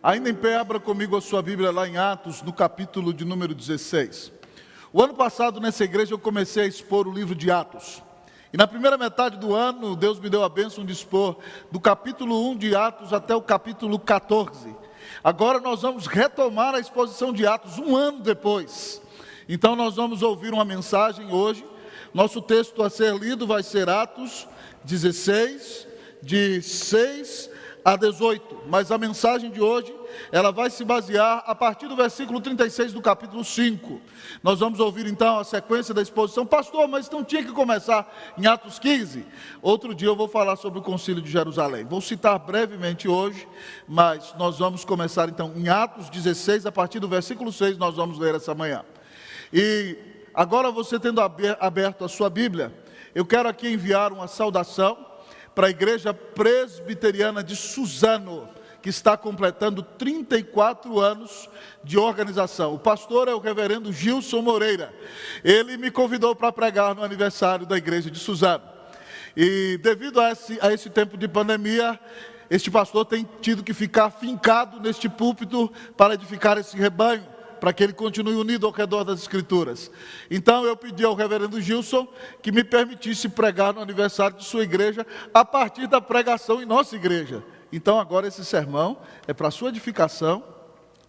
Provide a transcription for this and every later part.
Ainda em pé, abra comigo a sua Bíblia lá em Atos, no capítulo de número 16. O ano passado, nessa igreja, eu comecei a expor o livro de Atos. E na primeira metade do ano, Deus me deu a bênção de expor do capítulo 1 de Atos até o capítulo 14. Agora nós vamos retomar a exposição de Atos, um ano depois. Então nós vamos ouvir uma mensagem hoje. Nosso texto a ser lido vai ser Atos 16, de 6 a 18. Mas a mensagem de hoje, ela vai se basear a partir do versículo 36 do capítulo 5. Nós vamos ouvir então a sequência da exposição. Pastor, mas não tinha que começar em Atos 15? Outro dia eu vou falar sobre o Concílio de Jerusalém. Vou citar brevemente hoje, mas nós vamos começar então em Atos 16, a partir do versículo 6, nós vamos ler essa manhã. E agora, você tendo aberto a sua Bíblia, eu quero aqui enviar uma saudação para a Igreja Presbiteriana de Suzano, que está completando 34 anos de organização. O pastor é o reverendo Gilson Moreira. Ele me convidou para pregar no aniversário da Igreja de Suzano. E devido a esse tempo de pandemia, este pastor tem tido que ficar fincado neste púlpito para edificar esse rebanho, para que ele continue unido ao redor das Escrituras. Então eu pedi ao reverendo Gilson que me permitisse pregar no aniversário de sua igreja, a partir da pregação em nossa igreja. Então agora esse sermão é para a sua edificação,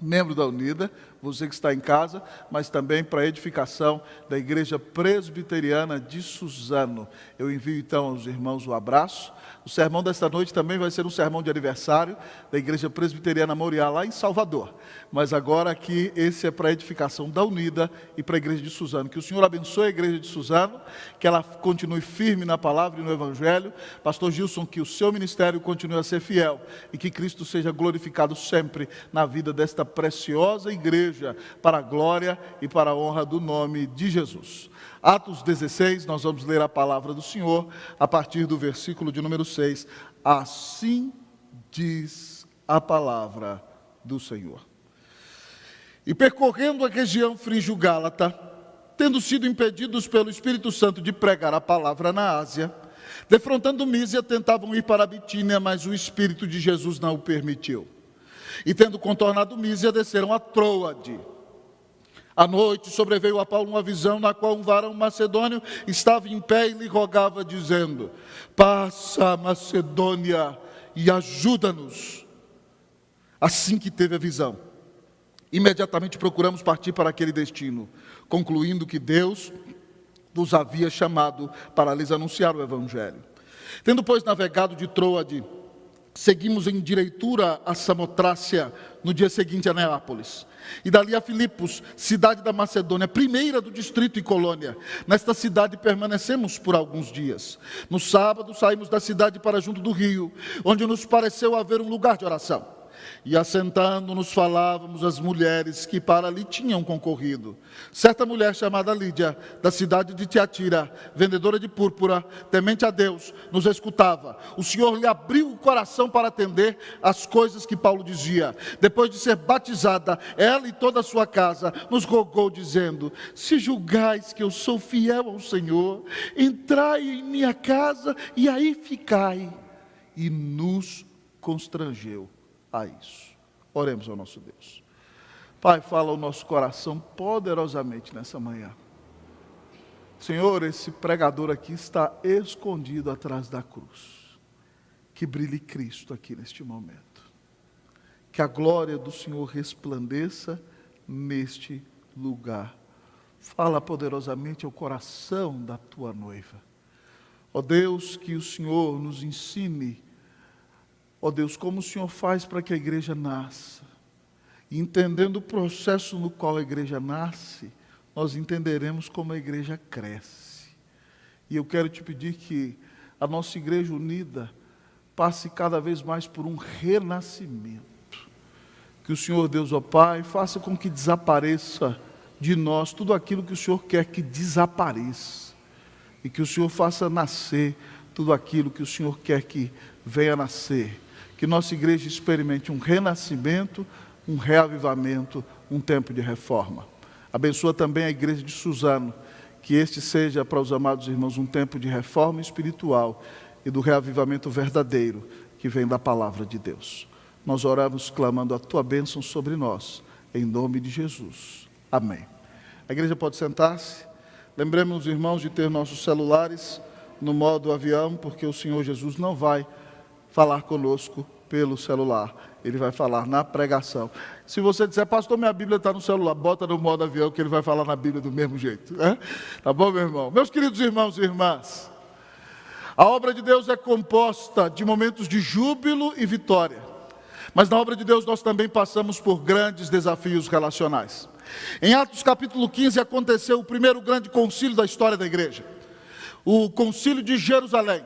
membro da Unida, você que está em casa, mas também para a edificação da Igreja Presbiteriana de Suzano. Eu envio então aos irmãos o abraço. O sermão desta noite também vai ser um sermão de aniversário da Igreja Presbiteriana Moriá, lá em Salvador. Mas agora aqui, esse é para a edificação da Unida e para a Igreja de Suzano. Que o Senhor abençoe a Igreja de Suzano, que ela continue firme na palavra e no Evangelho. Pastor Gilson, que o seu ministério continue a ser fiel e que Cristo seja glorificado sempre na vida desta preciosa igreja, para a glória e para a honra do nome de Jesus. Atos 16, nós vamos ler a palavra do Senhor, a partir do versículo de número 6. Assim diz a palavra do Senhor. E percorrendo a região frígio-gálata, tendo sido impedidos pelo Espírito Santo de pregar a palavra na Ásia, defrontando Mísia, tentavam ir para a Bitínia, mas o Espírito de Jesus não o permitiu. E tendo contornado Mísia, desceram a Troade. À noite sobreveio a Paulo uma visão, na qual um varão macedônio estava em pé e lhe rogava, dizendo: passa a Macedônia e ajuda-nos. Assim que teve a visão, imediatamente procuramos partir para aquele destino, concluindo que Deus nos havia chamado para lhes anunciar o Evangelho. Tendo, pois, navegado de Troade, seguimos em direitura a Samotrácia, no dia seguinte a Neápolis, e dali a Filipos, cidade da Macedônia, primeira do distrito e colônia. Nesta cidade permanecemos por alguns dias. No sábado saímos da cidade para junto do rio, onde nos pareceu haver um lugar de oração. E assentando-nos falávamos as mulheres que para ali tinham concorrido. Certa mulher chamada Lídia, da cidade de Tiatira, vendedora de púrpura, temente a Deus, nos escutava. O Senhor lhe abriu o coração para atender às coisas que Paulo dizia. Depois de ser batizada, ela e toda a sua casa, nos rogou dizendo: se julgais que eu sou fiel ao Senhor, entrai em minha casa e aí ficai. E nos constrangeu a isso. Oremos ao nosso Deus. Pai, fala ao nosso coração poderosamente nessa manhã. Senhor, esse pregador aqui está escondido atrás da cruz. Que brilhe Cristo aqui neste momento. Que a glória do Senhor resplandeça neste lugar. Fala poderosamente ao coração da tua noiva. Ó Deus, que o Senhor nos ensine, ó Deus, como o Senhor faz para que a igreja nasça. E entendendo o processo no qual a igreja nasce, nós entenderemos como a igreja cresce. E eu quero te pedir que a nossa igreja unida passe cada vez mais por um renascimento. Que o Senhor, Deus, ó Pai, faça com que desapareça de nós tudo aquilo que o Senhor quer que desapareça. E que o Senhor faça nascer tudo aquilo que o Senhor quer que venha nascer. Que nossa igreja experimente um renascimento, um reavivamento, um tempo de reforma. Abençoa também a igreja de Suzano, que este seja para os amados irmãos um tempo de reforma espiritual e do reavivamento verdadeiro que vem da palavra de Deus. nós oramos clamando a tua bênção sobre nós, em nome de Jesus. Amém. A igreja pode sentar-se. Lembremos, irmãos, de ter nossos celulares no modo avião, porque o Senhor Jesus não vai falar conosco pelo celular. Ele vai falar na pregação. Se você disser, pastor, minha Bíblia está no celular, bota no modo avião que ele vai falar na Bíblia do mesmo jeito. Né? Tá bom, meu irmão? Meus queridos irmãos e irmãs, a obra de Deus é composta de momentos de júbilo e vitória. Mas na obra de Deus nós também passamos por grandes desafios relacionais. Em Atos capítulo 15 aconteceu o primeiro grande concílio da história da igreja. O concílio de Jerusalém.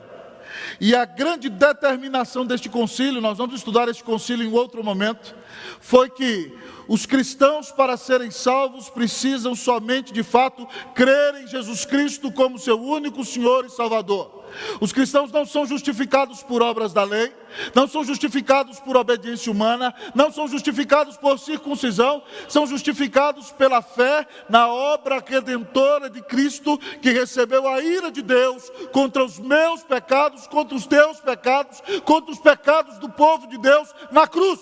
E a grande determinação deste concílio, nós vamos estudar este concílio em outro momento, foi que os cristãos, para serem salvos, precisam somente, de fato, crer em Jesus Cristo como seu único Senhor e Salvador. Os cristãos não são justificados por obras da lei, não são justificados por obediência humana, não são justificados por circuncisão, são justificados pela fé na obra redentora de Cristo, que recebeu a ira de Deus contra os meus pecados, contra os teus pecados, contra os pecados do povo de Deus na cruz.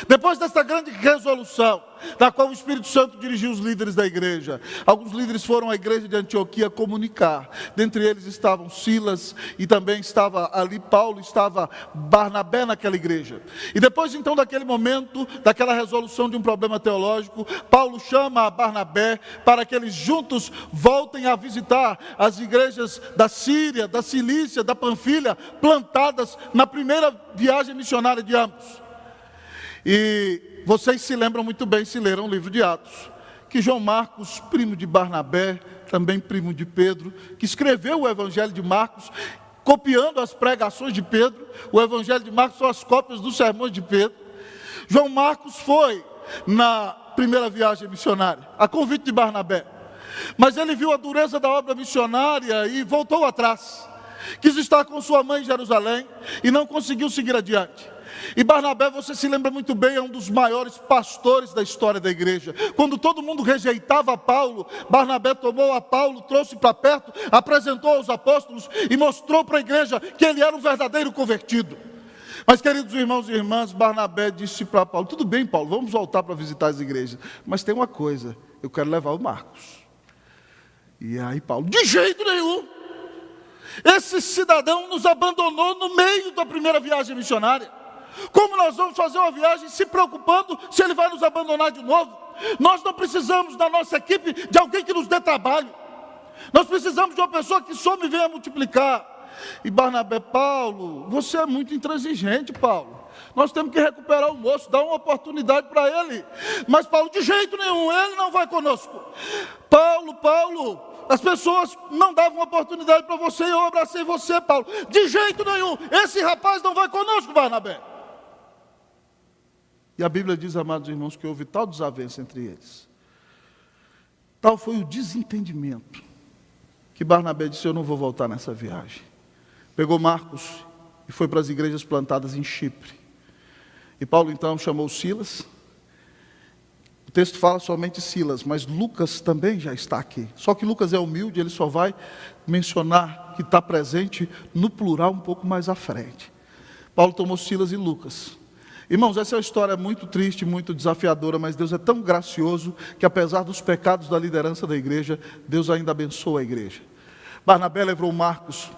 Depois desta grande resolução, da qual o Espírito Santo dirigiu os líderes da igreja, alguns líderes foram à igreja de Antioquia comunicar. Dentre eles estavam Silas e também estava ali Paulo, estava Barnabé naquela igreja. E depois então daquele momento, daquela resolução de um problema teológico, Paulo chama a Barnabé para que eles juntos voltem a visitar as igrejas da Síria, da Cilícia, da Panfilha, plantadas na primeira viagem missionária de ambos. E vocês se lembram muito bem, se leram o livro de Atos, que João Marcos, primo de Barnabé, também primo de Pedro, que escreveu o Evangelho de Marcos, copiando as pregações de Pedro. O Evangelho de Marcos são as cópias dos sermões de Pedro. João Marcos foi na primeira viagem missionária, a convite de Barnabé, mas ele viu a dureza da obra missionária e voltou atrás. Quis estar com sua mãe em Jerusalém e não conseguiu seguir adiante. E Barnabé, você se lembra muito bem, é um dos maiores pastores da história da igreja. Quando todo mundo rejeitava Paulo, Barnabé tomou a Paulo, trouxe para perto, apresentou aos apóstolos e mostrou para a igreja que ele era um verdadeiro convertido. Mas, queridos irmãos e irmãs, Barnabé disse para Paulo: tudo bem, Paulo, vamos voltar para visitar as igrejas, mas tem uma coisa, eu quero levar o Marcos. E aí Paulo: de jeito nenhum, esse cidadão nos abandonou no meio da primeira viagem missionária. Como nós vamos fazer uma viagem se preocupando se ele vai nos abandonar de novo? Nós não precisamos na nossa equipe de alguém que nos dê trabalho. Nós precisamos de uma pessoa que some e venha multiplicar. E Barnabé: Paulo, você é muito intransigente, Paulo. Nós temos que recuperar o moço, dar uma oportunidade para ele. Mas Paulo: de jeito nenhum, ele não vai conosco. Paulo, as pessoas não davam oportunidade para você e eu abracei você, Paulo. De jeito nenhum, esse rapaz não vai conosco, Barnabé. E a Bíblia diz, amados irmãos, que houve tal desavença entre eles. Tal foi o desentendimento, que Barnabé disse: eu não vou voltar nessa viagem. Pegou Marcos e foi para as igrejas plantadas em Chipre. E Paulo então chamou Silas. O texto fala somente Silas, mas Lucas também já está aqui. Só que Lucas é humilde, ele só vai mencionar que está presente no plural um pouco mais à frente. Paulo tomou Silas e Lucas. Irmãos, essa é uma história muito triste, muito desafiadora, mas Deus é tão gracioso que, apesar dos pecados da liderança da igreja, Deus ainda abençoa a igreja. Barnabé levou Marcos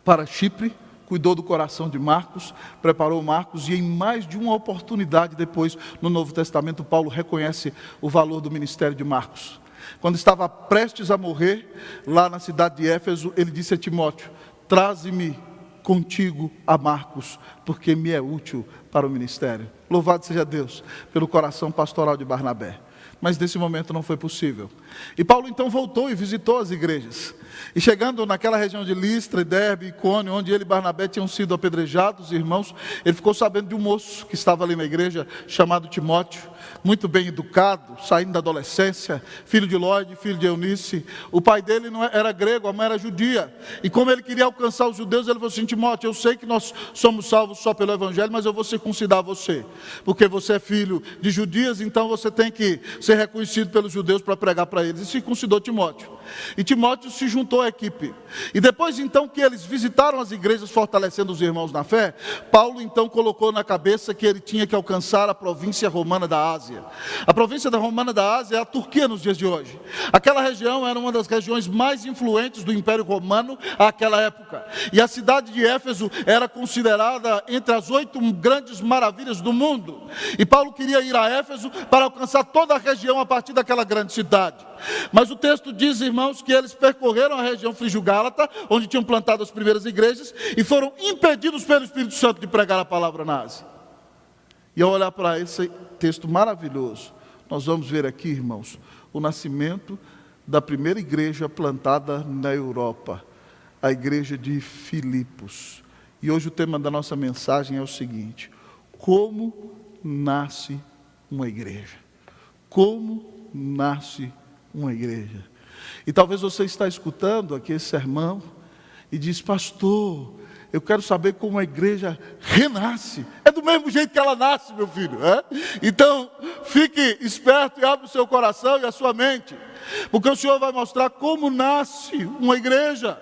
para Chipre, cuidou do coração de Marcos, preparou Marcos, e em mais de uma oportunidade depois, no Novo Testamento, Paulo reconhece o valor do ministério de Marcos. Quando estava prestes a morrer, lá na cidade de Éfeso, ele disse a Timóteo: traze-me contigo a Marcos, porque me é útil para o ministério. Louvado seja Deus pelo coração pastoral de Barnabé. Mas nesse momento não foi possível. E Paulo então voltou e visitou as igrejas. E chegando naquela região de Listra, Derbe e Icônio, onde ele e Barnabé tinham sido apedrejados, irmãos, ele ficou sabendo de um moço que estava ali na igreja, chamado Timóteo, muito bem educado, saindo da adolescência, filho de Lóide, filho de Eunice. O pai dele não era grego, a mãe era judia. E como ele queria alcançar os judeus, ele falou assim: Timóteo, eu sei que nós somos salvos só pelo evangelho, mas eu vou circuncidar você, porque você é filho de judias, então você tem que ser reconhecido pelos judeus para pregar para eles, e circuncidou Timóteo. E Timóteo se juntou à equipe. E depois então que eles visitaram as igrejas fortalecendo os irmãos na fé, Paulo então colocou na cabeça que ele tinha que alcançar a província romana da Ásia. A província romana da Ásia é a Turquia nos dias de hoje. Aquela região era uma das regiões mais influentes do Império Romano àquela época. E a cidade de Éfeso era considerada entre as 8 grandes maravilhas do mundo. E Paulo queria ir a Éfeso para alcançar toda a região a partir daquela grande cidade. Mas o texto diz, irmãos, que eles percorreram a região frígio-gálata, onde tinham plantado as primeiras igrejas, e foram impedidos pelo Espírito Santo de pregar a palavra na Ásia. E ao olhar para esse texto maravilhoso, nós vamos ver aqui, irmãos, o nascimento da primeira igreja plantada na Europa, a igreja de Filipos. E hoje o tema da nossa mensagem é o seguinte: como nasce uma igreja? Como nasce uma igreja? E talvez você está escutando aqui esse sermão e diz: pastor, eu quero saber como a igreja renasce. É do mesmo jeito que ela nasce, meu filho. Então, fique esperto e abra o seu coração e a sua mente, porque o Senhor vai mostrar como nasce uma igreja.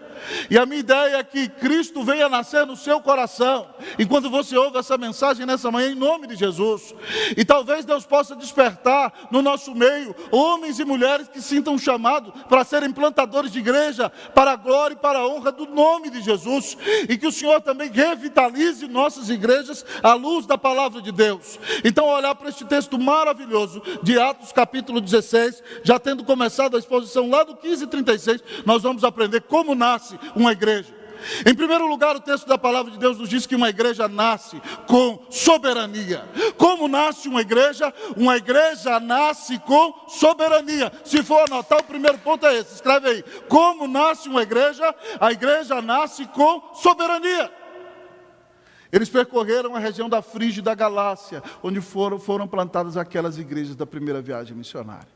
E a minha ideia é que Cristo venha nascer no seu coração, enquanto você ouve essa mensagem nessa manhã, em nome de Jesus. E talvez Deus possa despertar no nosso meio homens e mulheres que sintam chamado para serem plantadores de igreja, para a glória e para a honra do nome de Jesus. E que o Senhor também revitalize nossas igrejas à luz da palavra de Deus. Então, ao olhar para este texto maravilhoso de Atos capítulo 16, já tendo começado a exposição lá do 15:36, nós vamos aprender como nasce uma igreja. Em primeiro lugar, o texto da palavra de Deus nos diz que uma igreja nasce com soberania. Como nasce uma igreja? Uma igreja nasce com soberania. Se for anotar, o primeiro ponto é esse, escreve aí: como nasce uma igreja? A igreja nasce com soberania. Eles percorreram a região da Frígia e da Galácia, onde foram plantadas aquelas igrejas da primeira viagem missionária.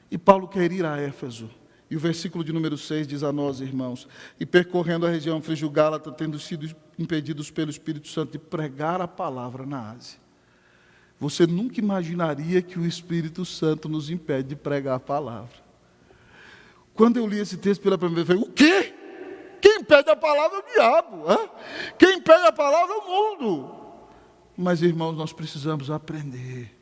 E Paulo quer ir a Éfeso. E o versículo de número 6 diz a nós, irmãos: e percorrendo a região frígio-gálata, tendo sido impedidos pelo Espírito Santo de pregar a palavra na Ásia. Você nunca imaginaria que o Espírito Santo nos impede de pregar a palavra. Quando eu li esse texto pela primeira vez, eu falei: o quê? Quem impede a palavra é o diabo. Quem impede a palavra é o mundo. Mas, irmãos, nós precisamos aprender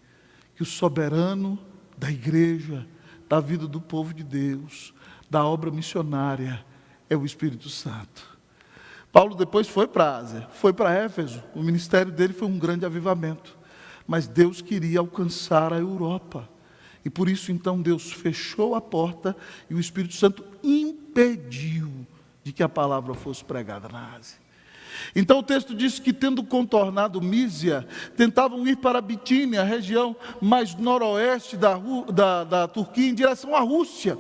que o soberano da igreja, da vida do povo de Deus, da obra missionária, é o Espírito Santo. Paulo depois foi para a Ásia, foi para Éfeso. O ministério dele foi um grande avivamento. Mas Deus queria alcançar a Europa. E por isso então Deus fechou a porta e o Espírito Santo impediu de que a palavra fosse pregada na Ásia. Então o texto diz que, tendo contornado Mísia, tentavam ir para Bitínia, a região mais noroeste da Turquia, em direção à Rússia.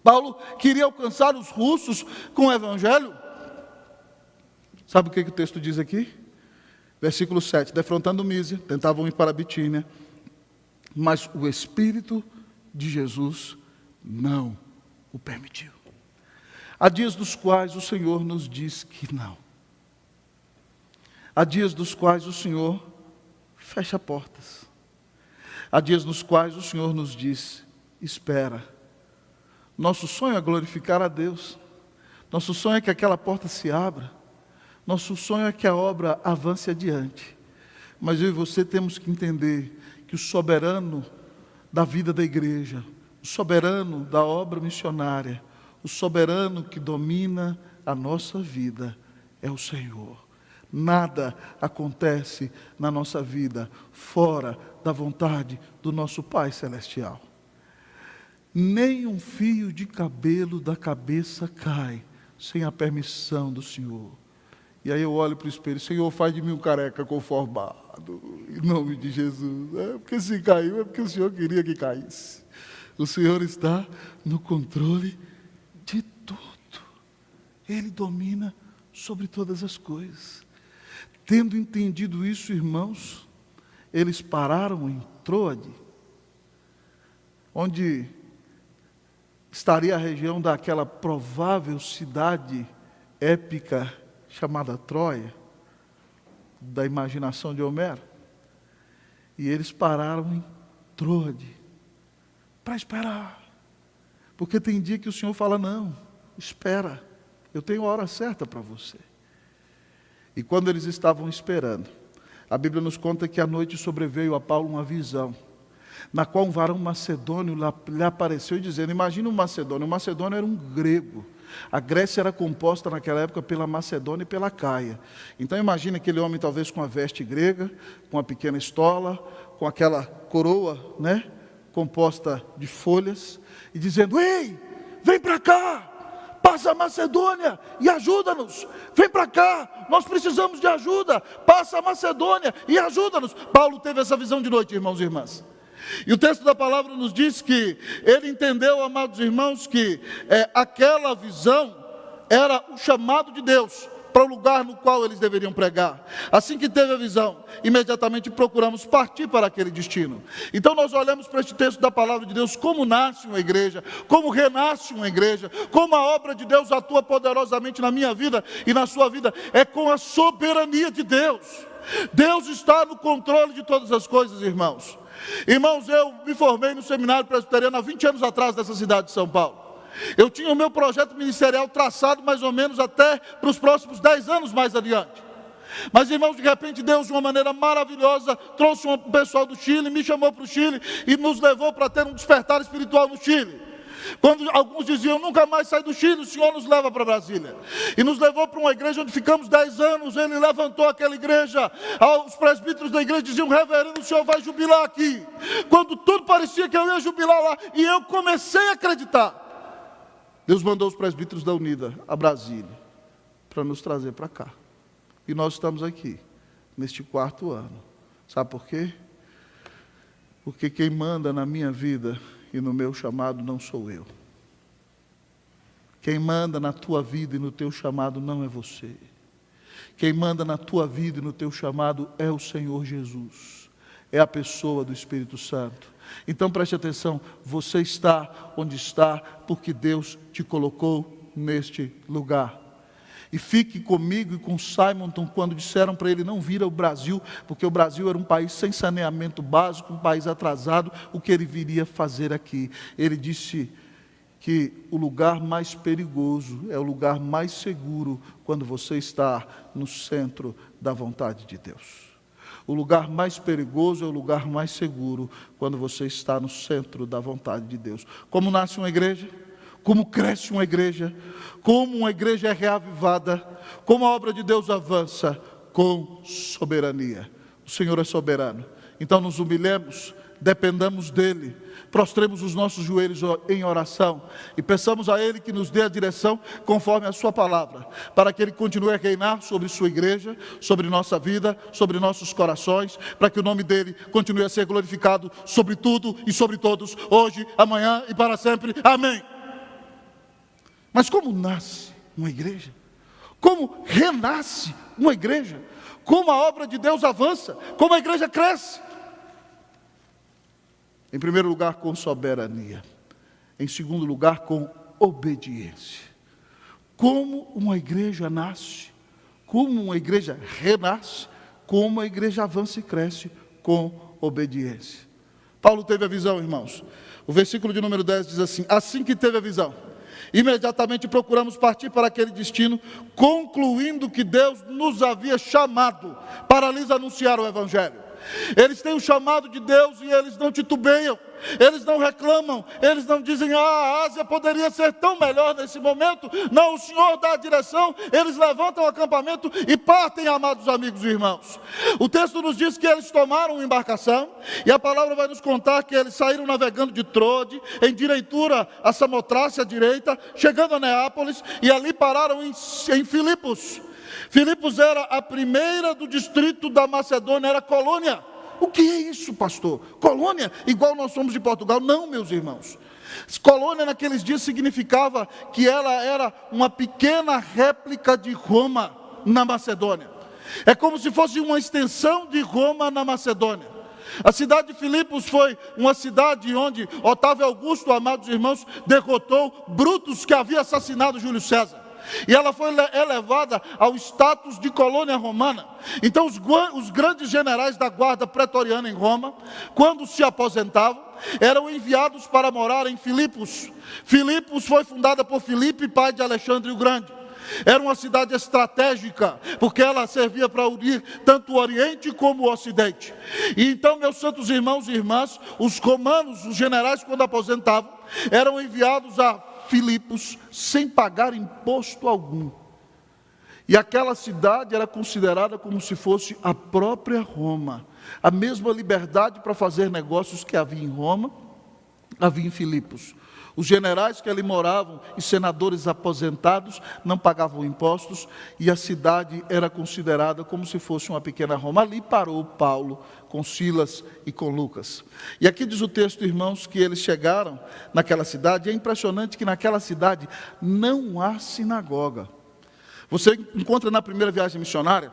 Paulo queria alcançar os russos com o evangelho. Sabe o que o texto diz aqui? Versículo 7, defrontando Mísia, tentavam ir para Bitínia, mas o Espírito de Jesus não o permitiu. Há dias dos quais o Senhor nos diz que não. Há dias dos quais o Senhor fecha portas. Há dias nos quais o Senhor nos diz: espera. Nosso sonho é glorificar a Deus. Nosso sonho é que aquela porta se abra. Nosso sonho é que a obra avance adiante. Mas eu e você temos que entender que o soberano da vida da igreja, o soberano da obra missionária, o soberano que domina a nossa vida é o Senhor. Nada acontece na nossa vida fora da vontade do nosso Pai Celestial. Nem um fio de cabelo da cabeça cai sem a permissão do Senhor. E aí eu olho para o espelho: Senhor, faz de mim um careca conformado, em nome de Jesus. Porque se caiu é porque o Senhor queria que caísse. O Senhor está no controle de tudo. Ele domina sobre todas as coisas. Tendo entendido isso, irmãos, eles pararam em Troade, onde estaria a região daquela provável cidade épica chamada Troia, da imaginação de Homero. E eles pararam em Trode, para esperar. Porque tem dia que o Senhor fala, não, espera, eu tenho a hora certa para você. E quando eles estavam esperando, a Bíblia nos conta que à noite sobreveio a Paulo uma visão, na qual um varão macedônio lhe apareceu dizendo, imagina um macedônio, o macedônio era um grego. A Grécia era composta naquela época pela Macedônia e pela Caia. Então imagina aquele homem talvez com a veste grega, com a pequena estola, com aquela coroa, né, composta de folhas, e dizendo, ei, vem para cá, passa a Macedônia e ajuda-nos, vem para cá, nós precisamos de ajuda, passa a Macedônia e ajuda-nos. Paulo teve essa visão de noite, irmãos e irmãs. E o texto da palavra nos diz que ele entendeu, amados irmãos, que aquela visão era o chamado de Deus para o lugar no qual eles deveriam pregar. Assim que teve a visão, imediatamente procuramos partir para aquele destino. Então nós olhamos para este texto da palavra de Deus, como nasce uma igreja, como renasce uma igreja, como a obra de Deus atua poderosamente na minha vida e na sua vida, é com a soberania de Deus. Deus está no controle de todas as coisas, irmãos. Irmãos, eu me formei no seminário presbiteriano há 20 anos atrás dessa cidade de São Paulo. Eu tinha o meu projeto ministerial traçado mais ou menos até para os próximos 10 anos mais adiante. Mas, irmãos, de repente Deus, de uma maneira maravilhosa, trouxe um pessoal do Chile, me chamou para o Chile e nos levou para ter um despertar espiritual no Chile. Quando alguns diziam, nunca mais sai do Chile, o Senhor nos leva para Brasília. E nos levou para uma igreja onde ficamos 10 anos, ele levantou aquela igreja, os presbíteros da igreja diziam, reverendo, o Senhor vai jubilar aqui. Quando tudo parecia que eu ia jubilar lá, e eu comecei a acreditar, Deus mandou os presbíteros da Unida a Brasília, para nos trazer para cá. E nós estamos aqui, neste 4º ano. Sabe por quê? Porque quem manda na minha vida e no meu chamado não sou eu. Quem manda na tua vida e no teu chamado não é você. Quem manda na tua vida e no teu chamado é o Senhor Jesus. É a pessoa do Espírito Santo. Então preste atenção, você está onde está porque Deus te colocou neste lugar. E fique comigo e com Simonton quando disseram para ele não vir ao Brasil, porque o Brasil era um país sem saneamento básico, um país atrasado, o que ele viria fazer aqui. Ele disse que o lugar mais perigoso é o lugar mais seguro quando você está no centro da vontade de Deus. O lugar mais perigoso é o lugar mais seguro quando você está no centro da vontade de Deus. Como nasce uma igreja? Como cresce uma igreja, como uma igreja é reavivada, como a obra de Deus avança com soberania. O Senhor é soberano. Então nos humilhemos, dependamos dEle, prostremos os nossos joelhos em oração e peçamos a Ele que nos dê a direção conforme a sua palavra, para que Ele continue a reinar sobre sua igreja, sobre nossa vida, sobre nossos corações, para que o nome dEle continue a ser glorificado sobre tudo e sobre todos, hoje, amanhã e para sempre. Amém. Mas como nasce uma igreja? Como renasce uma igreja? Como a obra de Deus avança? Como a igreja cresce? Em primeiro lugar, com soberania. Em segundo lugar, com obediência. Como uma igreja nasce? Como uma igreja renasce? Como a igreja avança e cresce? Com obediência. Paulo teve a visão, irmãos. O versículo de número 10 diz assim, assim que teve a visão, imediatamente procuramos partir para aquele destino, concluindo que Deus nos havia chamado para lhes anunciar o Evangelho. Eles têm o chamado de Deus e eles não titubeiam, eles não reclamam, eles não dizem, a Ásia poderia ser tão melhor nesse momento. Não, o Senhor dá a direção, eles levantam o acampamento e partem, amados amigos e irmãos. O texto nos diz que eles tomaram uma embarcação, e a palavra vai nos contar que eles saíram navegando de Trode, em direitura a Samotrácia à direita, chegando a Neápolis, e ali pararam em Filipos. Filipos era a primeira do distrito da Macedônia, era colônia. O que é isso, pastor? Colônia? Igual nós somos de Portugal? Não, meus irmãos. Colônia naqueles dias significava que ela era uma pequena réplica de Roma na Macedônia. É como se fosse uma extensão de Roma na Macedônia. A cidade de Filipos foi uma cidade onde Otávio Augusto, amados irmãos, derrotou Brutus, que havia assassinado Júlio César. e ela foi elevada ao status de colônia romana. Então os grandes generais da guarda pretoriana em Roma, quando se aposentavam, eram enviados para morar em Filipos. Filipos foi fundada por Filipe, pai de Alexandre o Grande. Era uma cidade estratégica, porque ela servia para unir tanto o Oriente como o Ocidente. E então, meus santos irmãos e irmãs, os romanos, os generais, quando aposentavam, eram enviados a Filipos sem pagar imposto algum. E aquela cidade era considerada como se fosse a própria Roma. A mesma liberdade para fazer negócios que havia em Roma, havia em Filipos. Os generais que ali moravam e senadores aposentados não pagavam impostos, e a cidade era considerada como se fosse uma pequena Roma. Ali parou Paulo com Silas e com Lucas. E aqui diz o texto, irmãos, que eles chegaram naquela cidade. É impressionante que naquela cidade não há sinagoga. Você encontra na primeira viagem missionária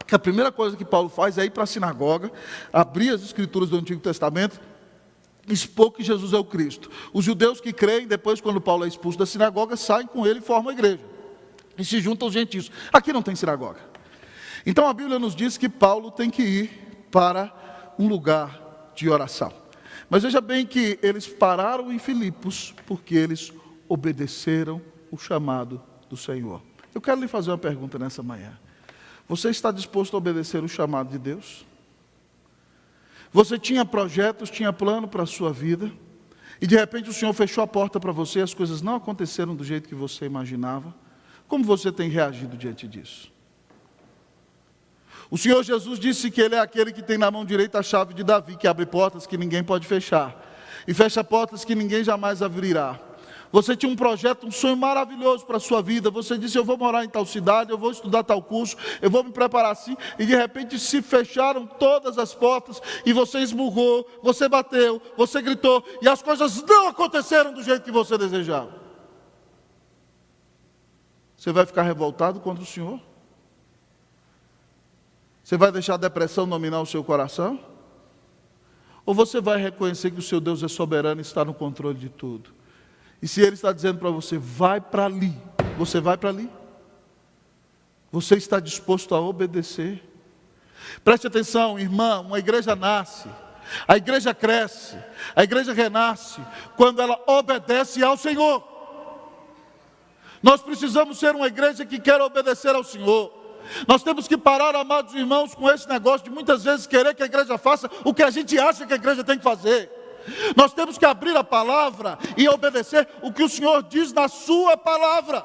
que a primeira coisa que Paulo faz é ir para a sinagoga, abrir as escrituras do Antigo Testamento, expor que Jesus é o Cristo. Os judeus que creem, depois quando Paulo é expulso da sinagoga, saem com ele e formam a igreja. E se juntam aos gentios. Aqui não tem sinagoga. Então a Bíblia nos diz que Paulo tem que ir para um lugar de oração. Mas veja bem que eles pararam em Filipos, porque eles obedeceram o chamado do Senhor. Eu quero lhe fazer uma pergunta nessa manhã. Você está disposto a obedecer o chamado de Deus? Você tinha projetos, tinha plano para a sua vida, e de repente o Senhor fechou a porta para você, as coisas não aconteceram do jeito que você imaginava. Como você tem reagido diante disso? O Senhor Jesus disse que Ele é aquele que tem na mão direita a chave de Davi, que abre portas que ninguém pode fechar, e fecha portas que ninguém jamais abrirá. Você tinha um projeto, um sonho maravilhoso para a sua vida. Você disse, eu vou morar em tal cidade, eu vou estudar tal curso, eu vou me preparar assim. E de repente se fecharam todas as portas e você esmurrou, você bateu, você gritou. E as coisas não aconteceram do jeito que você desejava. Você vai ficar revoltado contra o Senhor? Você vai deixar a depressão dominar o seu coração? Ou você vai reconhecer que o seu Deus é soberano e está no controle de tudo? E se Ele está dizendo para você, vai para ali, você vai para ali? Você está disposto a obedecer? Preste atenção, irmã, uma igreja nasce, a igreja cresce, a igreja renasce, quando ela obedece ao Senhor. Nós precisamos ser uma igreja que quer obedecer ao Senhor. Nós temos que parar, amados irmãos, com esse negócio de muitas vezes querer que a igreja faça o que a gente acha que a igreja tem que fazer. Nós temos que abrir a palavra e obedecer o que o Senhor diz na sua palavra,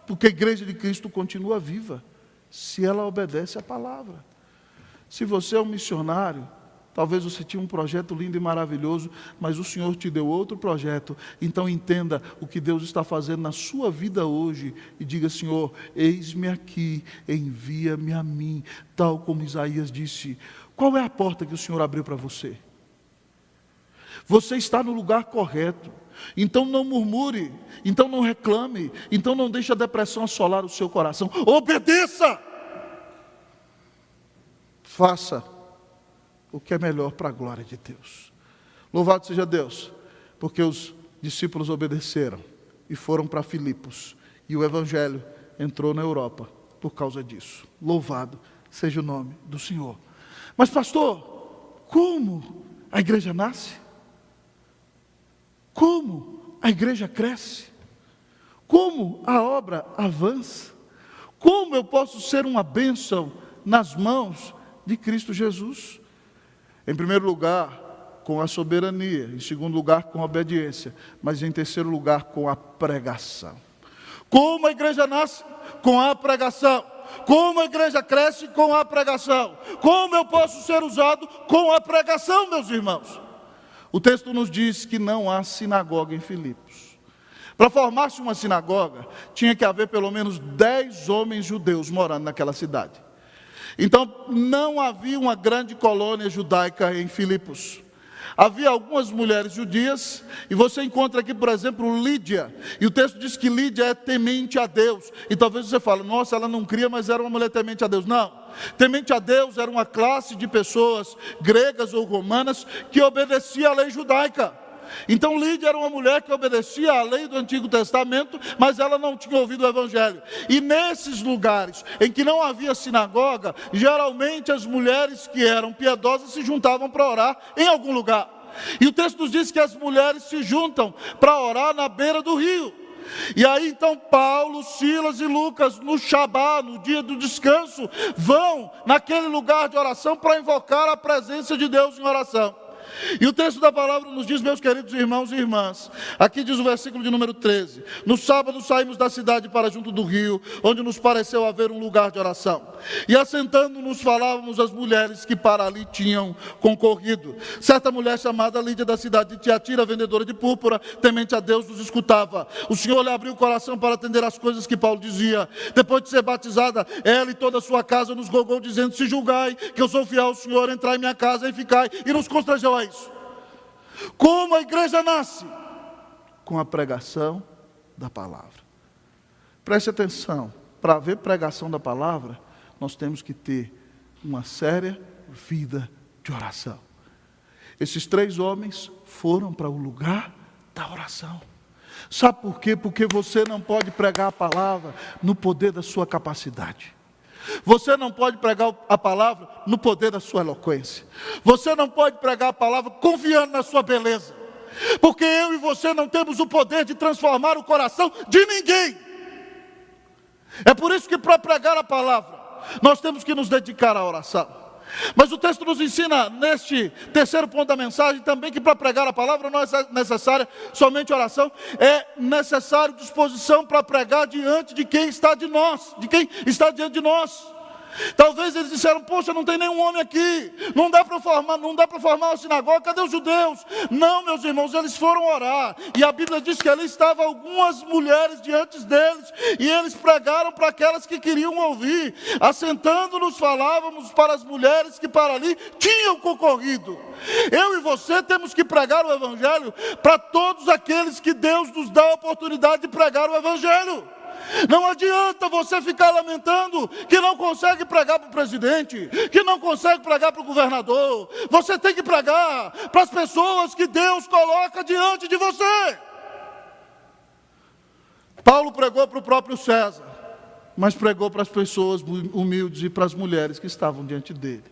porque a igreja de Cristo continua viva, se ela obedece à palavra. Se você é um missionário, talvez você tinha um projeto lindo e maravilhoso, mas o Senhor te deu outro projeto. Então entenda o que Deus está fazendo na sua vida hoje e diga, Senhor, eis-me aqui, envia-me a mim, tal como Isaías disse. Qual é a porta que o Senhor abriu para você? Você está no lugar correto, então não murmure, então não reclame, então não deixe a depressão assolar o seu coração. Obedeça! Faça o que é melhor para a glória de Deus. Louvado seja Deus, porque os discípulos obedeceram e foram para Filipos, e o Evangelho entrou na Europa por causa disso. Louvado seja o nome do Senhor. Mas pastor, como a igreja nasce? Como a igreja cresce? Como a obra avança? Como eu posso ser uma bênção nas mãos de Cristo Jesus? Em primeiro lugar, com a soberania. Em segundo lugar, com a obediência. Mas em terceiro lugar, com a pregação. Como a igreja nasce? Com a pregação. Como a igreja cresce? Com a pregação. Como eu posso ser usado? Com a pregação, meus irmãos. O texto nos diz que não há sinagoga em Filipos. Para formar-se uma sinagoga, tinha que haver pelo menos 10 homens judeus morando naquela cidade. Então, não havia uma grande colônia judaica em Filipos. Havia algumas mulheres judias, e você encontra aqui, por exemplo, Lídia. E o texto diz que Lídia é temente a Deus. E talvez você fale, nossa, ela não cria, mas era uma mulher temente a Deus. Não, temente a Deus era uma classe de pessoas gregas ou romanas que obedecia à lei judaica. Então Lídia era uma mulher que obedecia à lei do Antigo Testamento, mas ela não tinha ouvido o Evangelho. E nesses lugares em que não havia sinagoga, geralmente as mulheres que eram piedosas se juntavam para orar em algum lugar. E o texto nos diz que as mulheres se juntam para orar na beira do rio. E aí então Paulo, Silas e Lucas no Shabá, no dia do descanso, vão naquele lugar de oração para invocar a presença de Deus em oração. E o texto da palavra nos diz, meus queridos irmãos e irmãs, aqui diz o versículo de número 13: no sábado saímos da cidade para junto do rio, onde nos pareceu haver um lugar de oração. E assentando-nos falávamos às mulheres que para ali tinham concorrido. Certa mulher chamada Lídia da cidade de Tiatira, vendedora de púrpura, temente a Deus, nos escutava. O Senhor lhe abriu o coração para atender as coisas que Paulo dizia. Depois de ser batizada, ela e toda a sua casa nos rogou, dizendo: se julgai que eu sou fiel ao Senhor, entrai em minha casa e ficai. E nos constrangeu a isso. Como a igreja nasce? Com a pregação da palavra. Preste atenção, para haver pregação da palavra, nós temos que ter uma séria vida de oração. Esses 3 homens foram para o lugar da oração. Sabe por quê? Porque você não pode pregar a palavra no poder da sua capacidade. Você não pode pregar a palavra no poder da sua eloquência. Você não pode pregar a palavra confiando na sua beleza. Porque eu e você não temos o poder de transformar o coração de ninguém. É por isso que para pregar a palavra, nós temos que nos dedicar à oração. Mas o texto nos ensina, neste terceiro ponto da mensagem, também que para pregar a palavra não é necessária somente oração, é necessário disposição para pregar diante de quem está de nós, de quem está diante de nós. Talvez eles disseram: poxa, não tem nenhum homem aqui, não dá para formar uma sinagoga, cadê os judeus? Não, meus irmãos, eles foram orar, e a Bíblia diz que ali estavam algumas mulheres diante deles, e eles pregaram para aquelas que queriam ouvir. Assentando-nos falávamos para as mulheres que para ali tinham concorrido. Eu e você temos que pregar o Evangelho para todos aqueles que Deus nos dá a oportunidade de pregar o Evangelho. Não adianta você ficar lamentando que não consegue pregar para o presidente, que não consegue pregar para o governador. Você tem que pregar para as pessoas que Deus coloca diante de você. Paulo pregou para o próprio César, mas pregou para as pessoas humildes e para as mulheres que estavam diante dele.